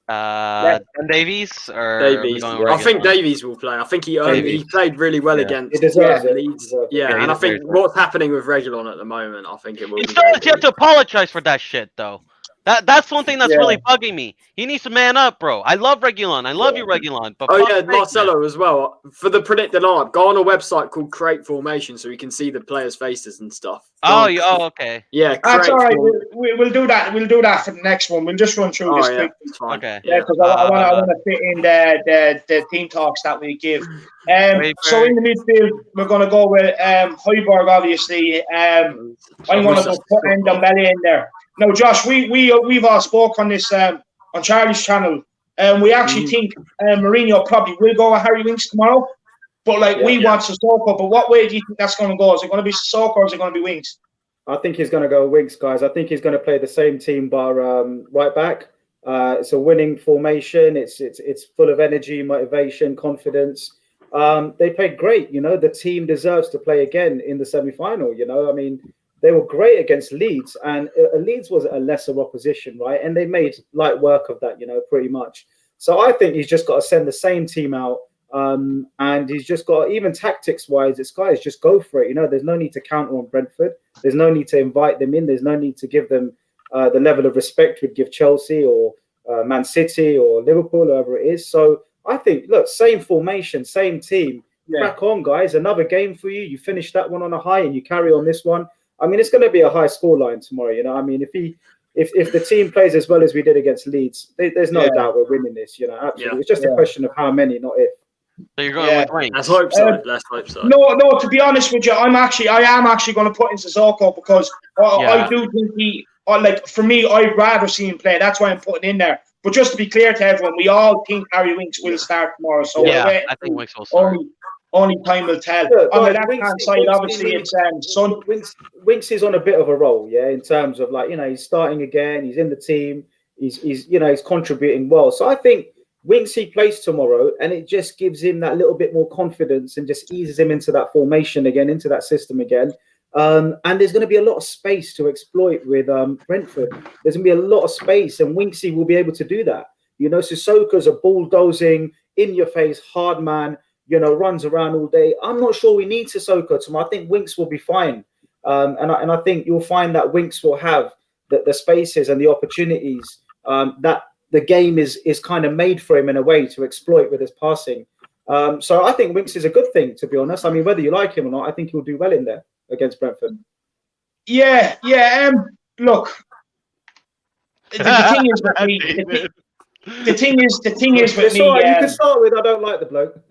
And Davies or Davies. I think Davies will play. I think he played really well against Leeds. Yeah, and I think what's happening with Reguilon at the moment, I think it will. He still has yet to apologize for that shit, though. That's one thing that's really bugging me. He needs to man up, bro. I love Reguilon. I love you, Reguilon. But Marcelo as well. For the predicted lineup, go on a website called Create Formation so we can see the players' faces and stuff. Okay. Yeah, that's all right. We'll do that. We'll do that for the next one. We'll just run through this quickly. Okay. Yeah, because I want to fit in the team talks that we give. So in the midfield, we're going to go with Højbjerg, obviously. I'm going to put Ndombele in there. No, Josh, we've all spoke on this on Charlie's channel, and we actually think Mourinho probably will go with Harry Winks tomorrow. But we want Sissoko. But what way do you think that's going to go? Is it going to be Sissoko or is it going to be Winks? I think he's going to go Winks, guys. I think he's going to play the same team bar right back. It's a winning formation. It's full of energy, motivation, confidence. They played great. The team deserves to play again in the semi-final. I mean, they were great against Leeds, and Leeds was a lesser opposition, right? And they made light work of that, pretty much. So I think he's just got to send the same team out. And he's just got, even tactics-wise, this guy is just go for it. There's no need to counter on Brentford. There's no need to invite them in. There's no need to give them the level of respect we'd give Chelsea or Man City or Liverpool, whoever it is. So I think, look, same formation, same team. Crack on, guys. Another game for you. You finish that one on a high and you carry on this one. I mean, it's going to be a high scoreline tomorrow. I mean, if the team plays as well as we did against Leeds, there's no doubt we're winning this. Absolutely. Yeah. It's just a question of how many, not if. So you're going with Winks. Let's hope so. Let's hope so. No. To be honest with you, I am actually going to put in Sissoko because I do think for me, I'd rather see him play. That's why I'm putting in there. But just to be clear to everyone, we all think Harry Winks will start tomorrow. So I think Winks will start. Only time will tell. On the left-hand side, obviously, it's Son. Winks is on a bit of a roll, in terms of he's starting again. He's in the team. He's contributing well. So I think Winksy plays tomorrow, and it just gives him that little bit more confidence and just eases him into that formation again, into that system again. And there's going to be a lot of space to exploit with Brentford. There's going to be a lot of space, and Winksy will be able to do that. Sissoko's a bulldozing, in-your-face, hard man, runs around all day. I'm not sure we need Sissoko tomorrow. I think Winks will be fine. And I think you'll find that Winks will have the spaces and the opportunities that the game is kind of made for him in a way to exploit with his passing. So I think Winks is a good thing, to be honest. I mean, whether you like him or not, I think he'll do well in there against Brentford. Yeah. Look, the thing is with me. The thing is with me. You can start with, I don't like the bloke.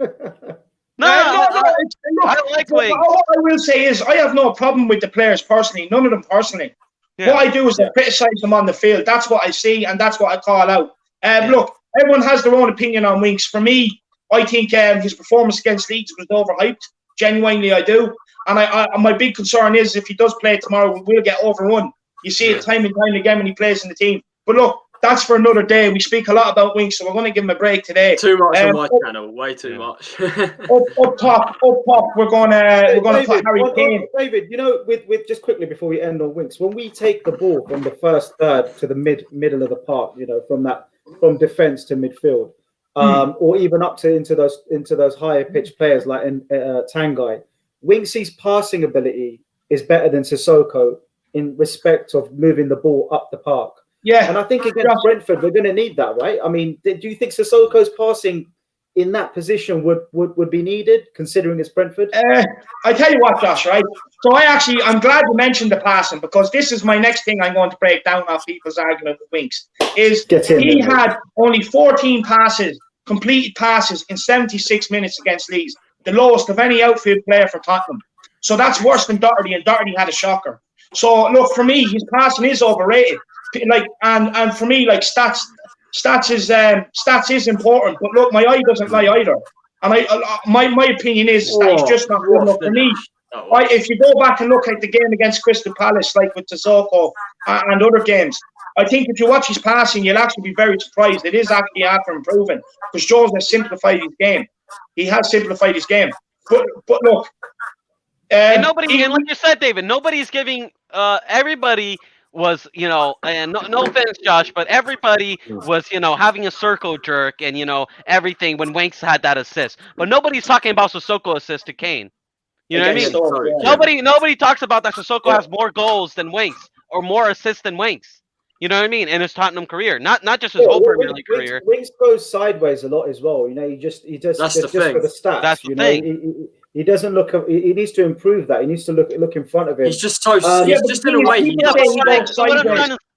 No, I like Winks. What I will say is, I have no problem with the players personally. None of them personally. Yeah. What I do is I criticise them on the field. That's what I see, and that's what I call out. Look, everyone has their own opinion on Winks. For me, I think his performance against Leeds was overhyped. Genuinely, I do. And my big concern is if he does play tomorrow, we'll get overrun. You see it time and time again when he plays in the team. But look, that's for another day. We speak a lot about Winks, so we're going to give him a break today. Too much on my channel, way too much. up top, we're going to put Harry Kane. David, with just quickly before we end on Winks, when we take the ball from the first third to the middle of the park, from defence to midfield, or even up to into those higher pitched players like Tanguy, Winksy's passing ability is better than Sissoko in respect of moving the ball up the park. Yeah, and I think against Brentford, we're going to need that, right? I mean, do you think Sissoko's passing in that position would be needed, considering it's Brentford? I tell you what, Josh, right? So I'm glad you mentioned the passing, because this is my next thing I'm going to break down off people's argument with Winks. He had only 14 completed passes in 76 minutes against Leeds, the lowest of any outfield player for Tottenham. So that's worse than Doherty, and Doherty had a shocker. So look, for me, his passing is overrated. And for me, stats is important. But look, my eye doesn't lie either. And my opinion is that he's just not good enough for me. If you go back and look at the game against Crystal Palace, like with Sissoko and other games, I think if you watch his passing, you'll actually be very surprised. It is actually after improving, because Jones has simplified his game. He has simplified his game. But look, and like you said, David, nobody's giving everybody was, and no offense, Josh, but everybody was, having a circle jerk and, everything when Winks had that assist. But nobody's talking about Sissoko assist to Kane. You know what I mean? Nobody talks about that Sissoko has more goals than Winks or more assists than Winks. You know what I mean? In his Tottenham career, not just his whole Premier League career. Winks goes sideways a lot as well. He does that's just for the stats. That's the thing. He doesn't look. He needs to improve that. He needs to look in front of him. He's just so. He's just in a way.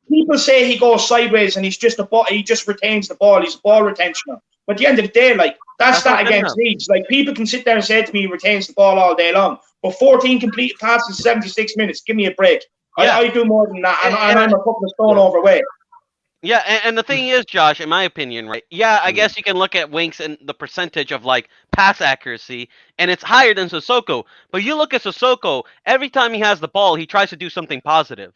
People say he goes sideways, and he's just a ball. He just retains the ball. He's a ball retentioner. But at the end of the day, that's that against Leeds. People can sit there and say to me, he retains the ball all day long. But 14 completed passes, 76 minutes. Give me a break. I do more than that, and I'm a couple of stone overweight. Yeah, and the thing is, Josh, in my opinion, right? Yeah, I guess you can look at Winks and the percentage of pass accuracy, and it's higher than Sissoko. But you look at Sissoko, every time he has the ball, he tries to do something positive.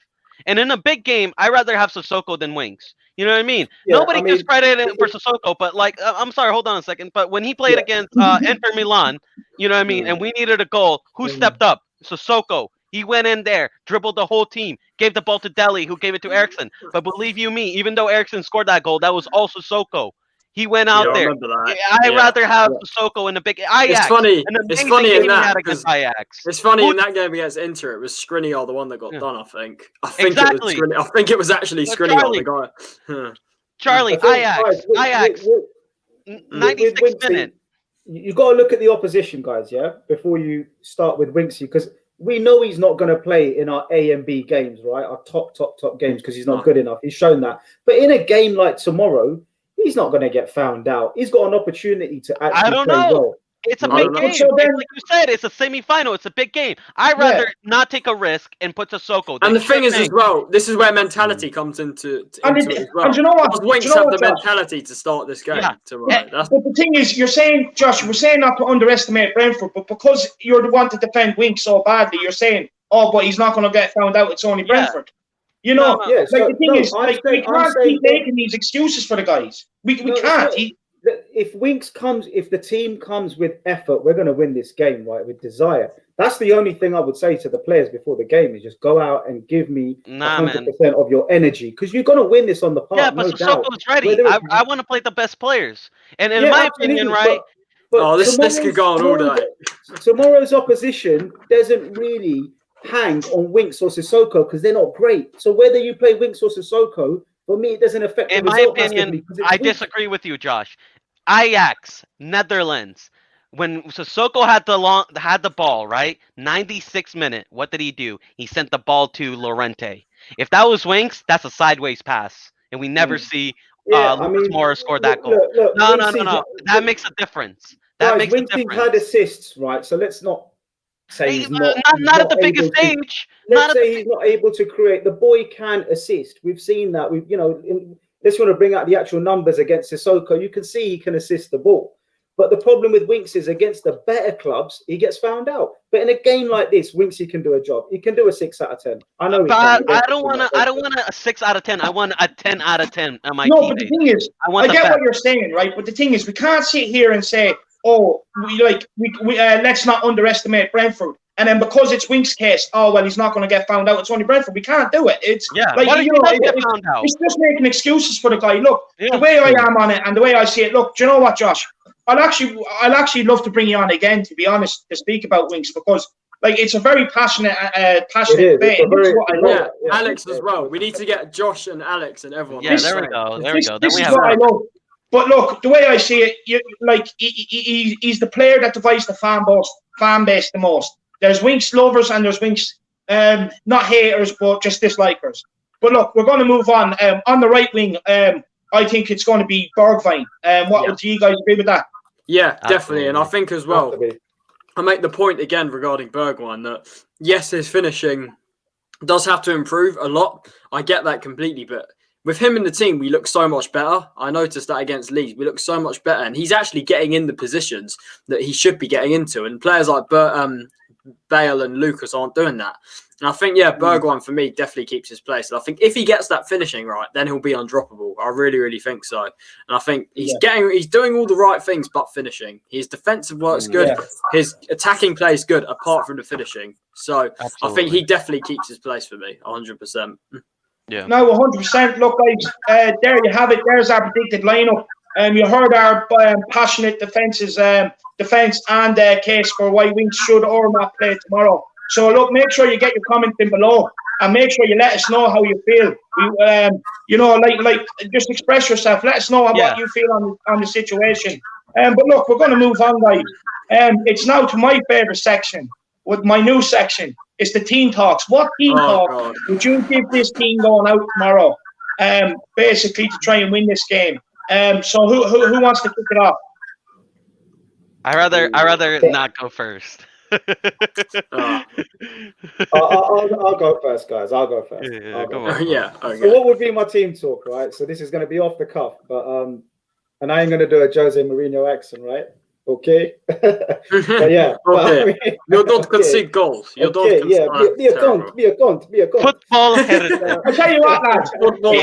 And in a big game, I'd rather have Sissoko than Winks. You know what I mean? Yeah, Nobody I gives mean, credit for Sissoko, but like, I'm sorry, hold on a second. But when he played yeah. against Inter Milan, you know what I mean, and we needed a goal, who Mm. stepped up? Sissoko. He went in there, dribbled the whole team, gave the ball to Deli, who gave it to Eriksson. But believe you me, even though Eriksson scored that goal, that was also Sissoko. He went Yeah, out I there. remember that. I'd Yeah. rather have Yeah. Sissoko in the big It's Ajax. funny. An It's amazing funny in game he that had against Ajax. it's funny Who- in that game against Inter. It was Skriniar the one that got Yeah. done. I think it was Exactly. Skriniar. I think it was actually But Skriniar the guy. Charlie, I think, Ajax, guys, Ajax, with 96 Winksy, minute. you got to look at the opposition, guys, yeah, before you start with Winksy, because we know he's not going to play in our A and B games, right? Our top games, because he's not good enough. He's shown that. But in a game like tomorrow, he's not going to get found out. He's got an opportunity to actually I don't play know. well. It's a I big don't know. game. So then- It's like you said, it's a semifinal. It's a big game. I'd Yeah. rather not take a risk and put Sissoko. And the thing is, sure as well, this is where mentality comes into And it as well. and you know what? Does Do Winks you know have what, the Josh? mentality to start this game Yeah. tomorrow? That's But the thing is, you're saying, Josh, we're saying not to underestimate Brentford, but because you're the one to defend Winks so badly, you're saying, oh, but he's not going to get found out. It's only Yeah. Brentford. You know, No. Yeah, like so, the thing no, is, I'm like saying- we I'm can't saying keep making these excuses for the guys. We No, it's can't. not. If Winks comes, if the team comes with effort, we're going to win this game, right? With desire. That's the only thing I would say to the players before the game is just go out and give me Nah, man. 100% of your energy, because you're going to win this on the park, Yeah, but no doubt. Sissoko's ready. Whether I it's- want to play the best players. And in Yeah, my absolutely, opinion, right? But this could go on all day. Tomorrow's opposition doesn't really hang on Winks or Sissoko because they're not great. So whether you play Winks or Sissoko, for me, it doesn't affect In the my result opinion, massively, 'cause it's I weak. disagree with you, Josh. Ajax, Netherlands. When Sissoko had the ball, right? 96 minute. What did he do? He sent the ball to Llorente. If that was Winks, that's a sideways pass, and we never see Yeah, Lucas Moura score that goal. Look, No. Winksy- That makes a difference. That Guys, makes a Winksy's difference. had assists, right? So let's not say Hey, he's not. not at the biggest able to- stage. Let's say he's not able to create. The boy can assist. We've seen that. Let's want to bring out the actual numbers against Sissoko. You can see he can assist the ball. But the problem with Winks is against the better clubs, he gets found out. But in a game like this, Winksy can do a job. He can do a 6 out of 10. I know he But can. I don't want a 6 out of 10. I want a 10 out of 10 on my No, team. but the thing is, I get what you're saying, right? But the thing is, we can't sit here and say, "Oh, let's not underestimate Brentford." And then because it's Winks' case, oh well, he's not going to get found out. It's only Brentford. We can't do it. It's What if he does get found out? It's just making excuses for the guy. Look, Yeah. the way I am on it and the way I see it. Look, do you know what, Josh? I'll actually love to bring you on again, to be honest, to speak about Winks, because like it's a very passionate debate. Yeah, Alex as well. We need to get Josh and Alex and everyone. Yeah, there we go. There we go. This is what I love. But look, the way I see it, he's the player that divides the fan base the most. There's Winks lovers and there's Winks not haters, but just dislikers. But look, we're going to move on. On the right wing, I think it's going to be Bergwijn. Do you guys agree with that? Yeah, definitely. And I think as well, I make the point again regarding Bergwijn that yes, his finishing does have to improve a lot. I get that completely, but with him in the team, we look so much better. I noticed that against Leeds, we look so much better, and he's actually getting in the positions that he should be getting into. And players like Bale and Lucas aren't doing that. And I think, Bergwijn for me definitely keeps his place. And I think if he gets that finishing right, then he'll be undroppable. I really, really think so. And I think he's doing all the right things but finishing. His defensive work's good. Yeah. His attacking play is good apart from the finishing. So absolutely. I think he definitely keeps his place for me, 100%. Yeah. No, 100%. Look, guys, there you have it. There's our predicted lineup. You heard our passionate defence and case for why Winks should or not play tomorrow. So look, make sure you get your comments in below, and make sure you let us know how you feel. Just express yourself. Let us know what you feel on the situation. But look, we're going to move on, guys. It's now to my favourite section, with my new section. It's the team talks. What team talk would you give this team going out tomorrow? Basically to try and win this game. So who wants to kick it off? I rather not go first. I'll go first, guys. I'll go first. Okay. So what would be my team talk, right? So this is going to be off the cuff, but and I ain't going to do a Jose Mourinho accent, right? Okay, but yeah, Okay. I mean, You don't concede goals. You don't okay, yeah, concede. be a cunt, be a cunt, be a cunt. Football heritage. I'll tell you what, lads. Football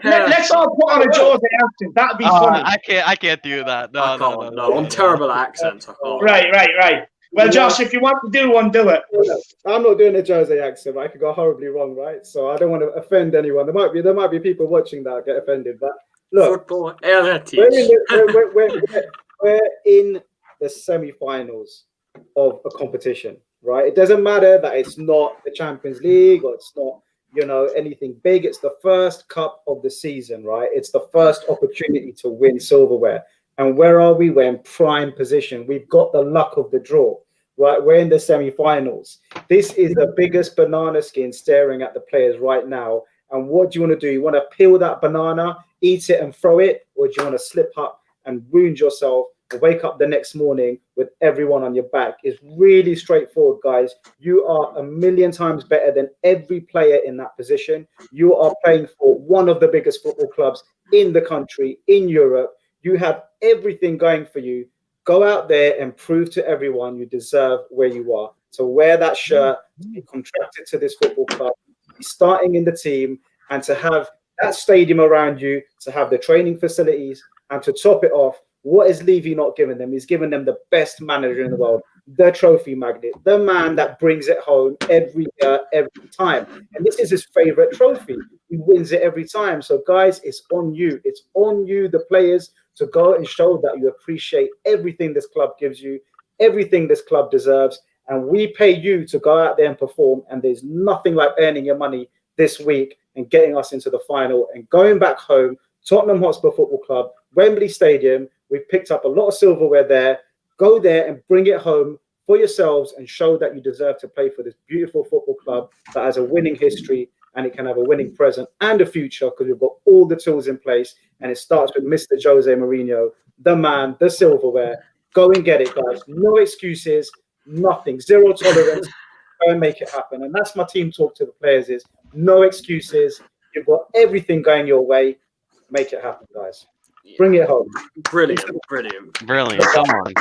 Let's all put on a Jose accent. That'd be funny. I can't do that. No, I can't. No, I'm terrible at accents. I can't. Right. Well, Josh, if you want to do one, do it. I'm not doing a Jose accent. I could go horribly wrong, right? So I don't want to offend anyone. There might be people watching that get offended. But look, Football heritage. we're in the semi-finals of a competition, right? It doesn't matter that it's not the Champions League or it's not, anything big. It's the first cup of the season, right? It's the first opportunity to win silverware. And where are we? We're in prime position. We've got the luck of the draw, right? We're in the semi-finals. This is the biggest banana skin staring at the players right now. And what do you want to do? You want to peel that banana, eat it and throw it? Or do you want to slip up and wound yourself and wake up the next morning with everyone on your back? It's really straightforward, guys. You are a million times better than every player in that position. You are playing for one of the biggest football clubs in the country, in Europe. You have everything going for you. Go out there and prove to everyone you deserve where you are. To wear that shirt, to be contracted to this football club, to be starting in the team, and to have that stadium around you, to have the training facilities, and to top it off, what is Levy not giving them? He's giving them the best manager in the world, the trophy magnet, the man that brings it home every year, every time. And this is his favorite trophy. He wins it every time. So, guys, it's on you. It's on you, the players, to go and show that you appreciate everything this club gives you, everything this club deserves. And we pay you to go out there and perform. And there's nothing like earning your money this week and getting us into the final and going back home. Tottenham Hotspur Football Club, Wembley Stadium. We've picked up a lot of silverware there. Go there and bring it home for yourselves and show that you deserve to play for this beautiful football club that has a winning history and it can have a winning present and a future because we've got all the tools in place. And it starts with Mr. Jose Mourinho, the man, the silverware. Go and get it, guys. No excuses, nothing, zero tolerance. Go and make it happen. And that's my team talk to the players is no excuses. You've got everything going your way. Make it happen, guys. Bring it home. Brilliant. Come on.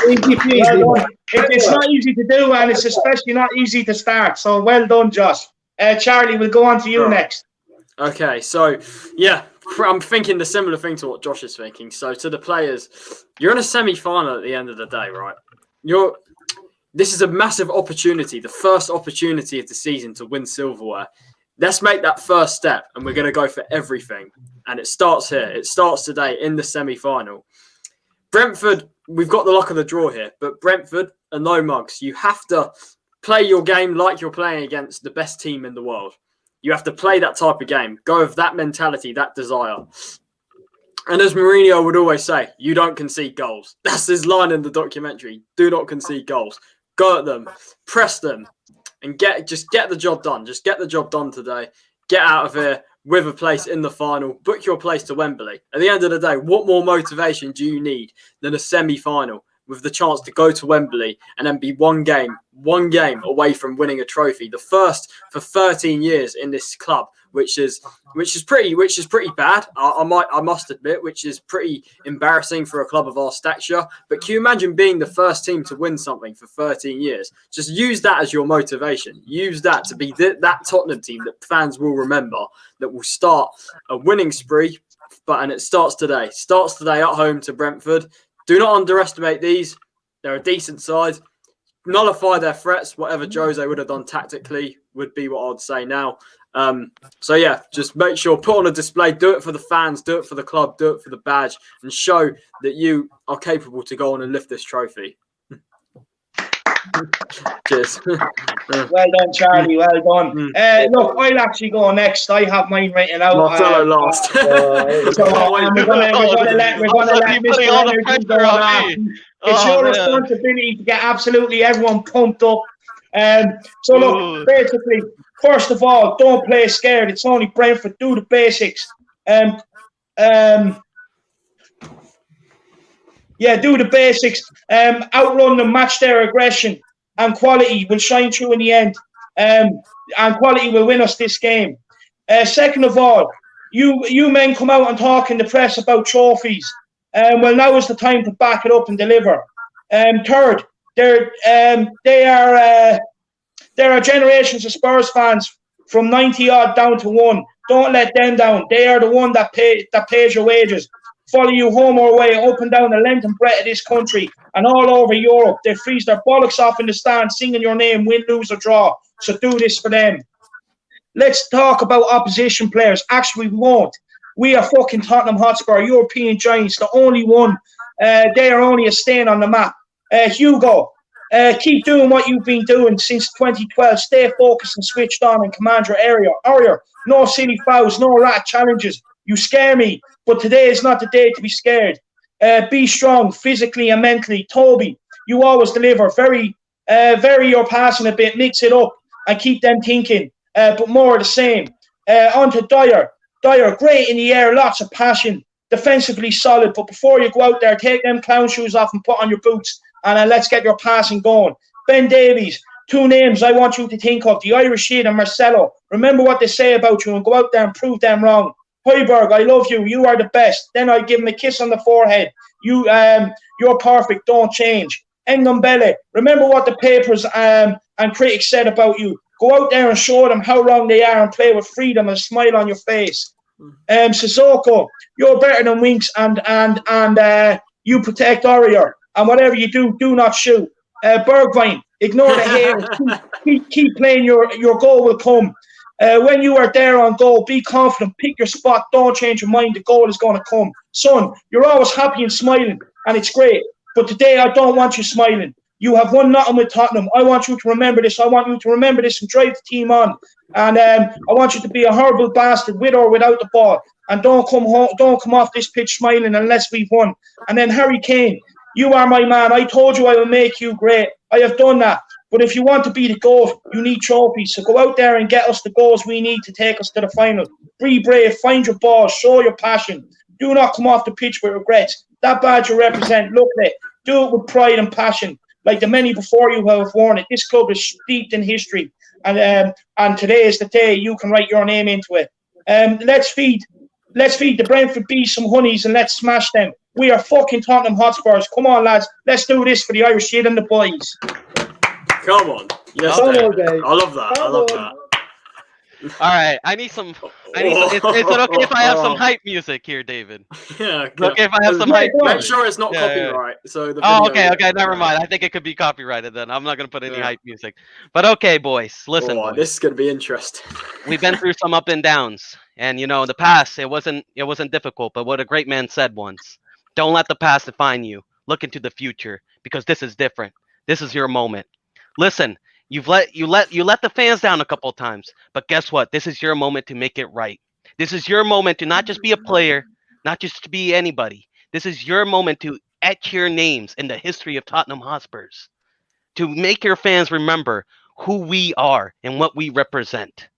Easy peasy. Well, it's not easy to do, and it's especially not easy to start. So well done, Josh. Charlie, we'll go on to you next. Okay, so yeah, I'm thinking the similar thing to what Josh is thinking. So to the players, you're in a semi-final at the end of the day, right? This is a massive opportunity, the first opportunity of the season to win silverware. Let's make that first step, and we're going to go for everything. And it starts here. It starts today in the semi-final. Brentford, we've got the luck of the draw here, but Brentford are no mugs. You have to play your game like you're playing against the best team in the world. You have to play that type of game. Go with that mentality, that desire. And as Mourinho would always say, you don't concede goals. That's his line in the documentary. Do not concede goals. Go at them. Press them. And just get the job done. Just get the job done today. Get out of here with a place in the final. Book your place to Wembley. At the end of the day, what more motivation do you need than a semi-final with the chance to go to Wembley and then be one game away from winning a trophy, the first for 13 years in this club, which is pretty bad. I must admit, which is pretty embarrassing for a club of our stature. But can you imagine being the first team to win something for 13 years? Just use that as your motivation. Use that to be that Tottenham team that fans will remember, that will start a winning spree. And it starts today. Starts today at home to Brentford. Do not underestimate these. They're a decent side. Nullify their threats. Whatever Jose would have done tactically would be what I'd say now. So yeah, just make sure, put on a display, do it for the fans, do it for the club, do it for the badge, and show that you are capable to go on and lift this trophy. Cheers. Well done, Charlie. Well done. Look, I'll actually go next. I have mine written out. Marcelo last. So we're gonna let Mr. Leonard go on. It's your responsibility to get absolutely everyone pumped up. So look, basically, first of all, don't play scared. It's only Brentford. Do the basics. Yeah, do the basics. Outrun them, match their aggression, and quality will shine through in the end. And quality will win us this game. Second of all, you men come out and talk in the press about trophies. Well, now is the time to back it up and deliver. Third, there are generations of Spurs fans from 90 odd down to 1. Don't let them down. They are the one that pays your wages. Follow you home or away, up and down the length and breadth of this country and all over Europe. They freeze their bollocks off in the stand, singing your name, win, lose or draw. So do this for them. Let's talk about opposition players. Actually, we won't. We are fucking Tottenham Hotspur, European giants, the only one. They are only a stain on the map. Hugo, keep doing what you've been doing since 2012. Stay focused and switched on and command your area. No silly fouls, no rat challenges. You scare me, but today is not the day to be scared. Be strong physically and mentally. Toby, you always deliver. Very your passing a bit. Mix it up and keep them thinking, but more of the same. On to Dyer. Dyer, great in the air, lots of passion. Defensively solid, but before you go out there, take them clown shoes off and put on your boots and let's get your passing going. Ben Davies, 2 names I want you to think of, the Irish Shade and Marcelo. Remember what they say about you and go out there and prove them wrong. Højbjerg, I love you. You are the best. Then I give him a kiss on the forehead. You're perfect. Don't change. Ndombele, remember what the papers and critics said about you. Go out there and show them how wrong they are and play with freedom and a smile on your face. Sissoko, you're better than Winks and you protect Aurier. And whatever you do, do not shoot. Bergwijn, ignore the haters. Keep playing. Your goal will come. When you are there on goal, be confident. Pick your spot. Don't change your mind. The goal is going to come. Son, you're always happy and smiling, and it's great. But today, I don't want you smiling. You have won nothing with Tottenham. I want you to remember this. I want you to remember this and drive the team on. And I want you to be a horrible bastard with or without the ball. And don't come off this pitch smiling unless we've won. And then Harry Kane, you are my man. I told you I will make you great. I have done that. But if you want to be the GOAT, you need trophies. So go out there and get us the goals we need to take us to the final. Be brave. Find your ball. Show your passion. Do not come off the pitch with regrets. That badge you represent, look at it. Do it with pride and passion. Like the many before you have worn it. This club is steeped in history. And today is the day you can write your name into it. Let's feed the Brentford bees some honeys and let's smash them. We are fucking Tottenham Hotspurs. Come on, lads. Let's do this for the Irish shit and the boys. Come on. Yes, Come Dave. on, Dave. I love that. I love that. All right, I need some. Is it okay if I have some hype music here, David? Yeah. Okay, if I have some hype Make music. sure it's not Yeah, copyright. So the Oh, video okay, never mind. I think it could be copyrighted then. I'm not gonna put any hype music. But okay, boys, listen. Boys. This is gonna be interesting. We've been through some up and downs, and in the past it wasn't difficult. But what a great man said once: "Don't let the past define you. Look into the future, because this is different. This is your moment. Listen." You let the fans down a couple of times, but guess what? This is your moment to make it right. This is your moment to not just be a player, not just to be anybody. This is your moment to etch your names in the history of Tottenham Hotspurs, to make your fans remember who we are and what we represent.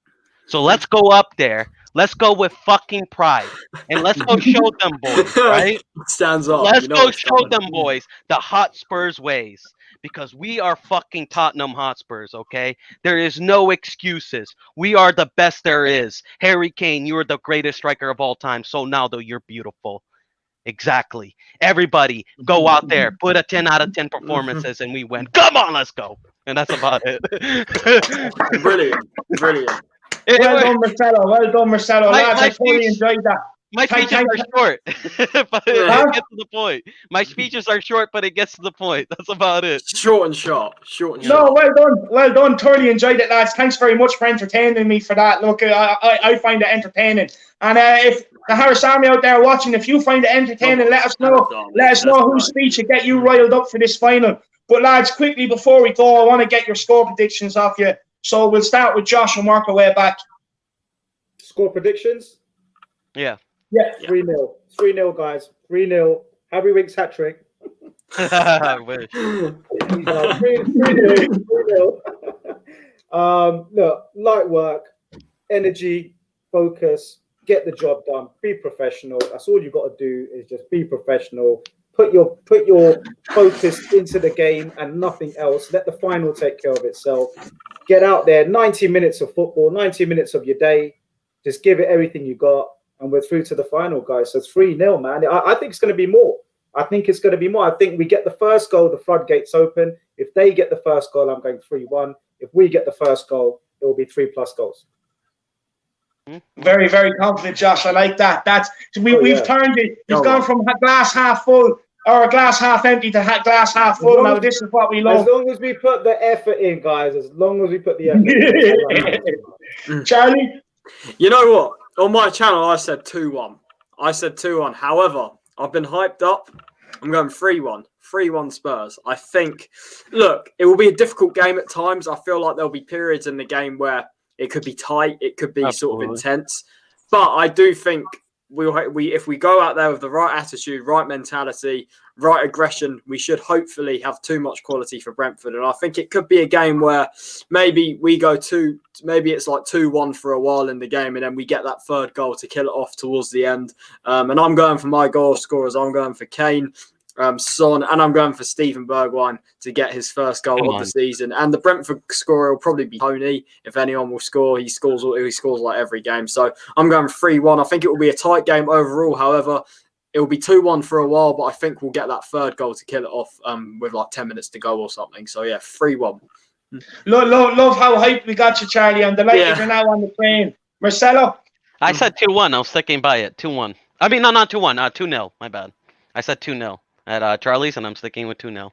So let's go up there. Let's go with fucking pride, and let's go show them boys, right? Stands up. Let's go show them boys the Hotspurs ways. Because we are fucking Tottenham Hotspurs, okay? There is no excuses. We are the best there is. Harry Kane, you are the greatest striker of all time. So now, though, you're beautiful. Exactly. Everybody, go out there. Put a 10 out of 10 performances, and we win. Come on, let's go. And that's about it. Brilliant. Well done, Marcelo. Well done, Marcelo. Lads, I totally enjoyed that. My speeches are short, but it gets to the point. My speeches are short, but it gets to the point. That's about it. Short and sharp. No, well done. Thoroughly enjoyed it, lads. Thanks very much for entertaining me for that. Look, I find it entertaining. And if the Harris Army out there watching, if you find it entertaining, let us know. Let us know whose speech will get you riled up for this final. But lads, quickly before we go, I want to get your score predictions off you. So we'll start with Josh and work our way back. Score predictions? Yeah. 3-0. 3-0, guys. 3-0. Harry Winks hat trick. I wish. 3-0. Look, light work, energy, focus, get the job done, be professional. That's all you got to do is just be professional. Put your focus into the game and nothing else. Let the final take care of itself. Get out there, 90 minutes of football, 90 minutes of your day. Just give it everything you got. and we're through to the final, guys. So it's 3-0, man. I think it's going to be more. I think we get the first goal, the floodgates open. If they get the first goal, I'm going 3-1. If we get the first goal, it will be 3+ goals. Very, very confident, Josh. I like that. We've turned it. We've gone from glass half full or glass half empty to glass half full. Now this is what we love. As long as we put the effort in, guys. As long as we put the effort in. Charlie? You know what? On my channel, I said 2-1. However, I've been hyped up. I'm going 3-1. 3-1 Spurs. I think, look, it will be a difficult game at times. I feel like there'll be periods in the game where it could be tight. It could be sort of intense. But I do think if we go out there with the right attitude, right mentality, right aggression, we should hopefully have too much quality for Brentford. And I think it could be a game where maybe we go maybe it's like 2-1 for a while in the game, and then we get that third goal to kill it off towards the end. And I'm going for my goal scorers. I'm going for Kane, Son, and I'm going for Steven Bergwijn to get his first goal of the season. And the Brentford scorer will probably be Tony. If anyone will score, he scores like every game. So I'm going 3-1. I think it will be a tight game overall. However, it will be 2-1 for a while, but I think we'll get that third goal to kill it off with like 10 minutes to go or something. So yeah, 3-1. Love how hyped we got you, Charlie. I'm delighted you're now on the train. Marcelo? I said 2-1. I was sticking by it. 2-1. I mean, no, not 2-1. 2-0. My bad. I said 2-0 at Charlie's, and I'm sticking with 2-0.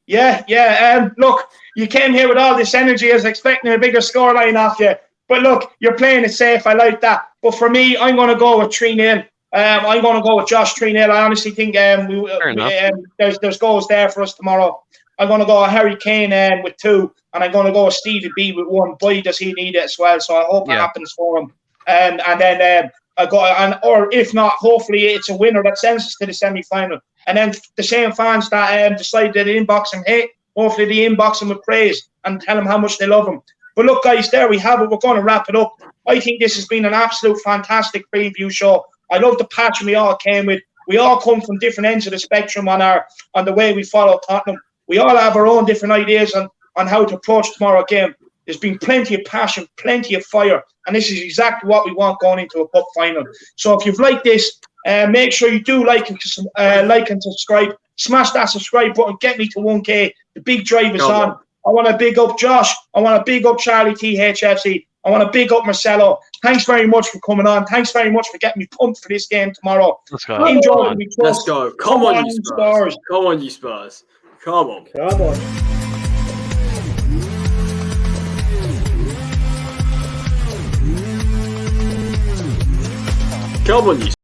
Yeah. Look, you came here with all this energy. I was expecting a bigger scoreline off you. But look, you're playing it safe. I like that. But for me, I'm going to go with 3-0. I'm going to go with Josh 3-0. I honestly think there's goals there for us tomorrow. I'm going to go with Harry Kane with 2, and I'm going to go with Stevie B with 1. Boy, does he need it as well. So I hope that happens for him. And then or if not, hopefully it's a winner that sends us to the semi-final. And then the same fans that decided to inbox him hate, hopefully they inbox him with praise and tell him how much they love him. But look, guys, there we have it. We're going to wrap it up. I think this has been an absolute fantastic preview show. I love the passion we all came with. We all come from different ends of the spectrum on the way we follow Tottenham. We all have our own different ideas on how to approach tomorrow's game. There's been plenty of passion, plenty of fire, and this is exactly what we want going into a cup final. So if you've liked this, make sure you do like and subscribe. Smash that subscribe button. Get me to 1K. The big drive is on. I want to big up Josh. I want to big up Charlie THFC. I want to big up Marcelo. Thanks very much for coming on. Thanks very much for getting me pumped for this game tomorrow. Let's go. Enjoy. Let's go. Come on, you Spurs. Come on, you Spurs. Come on. Come on. Come on, you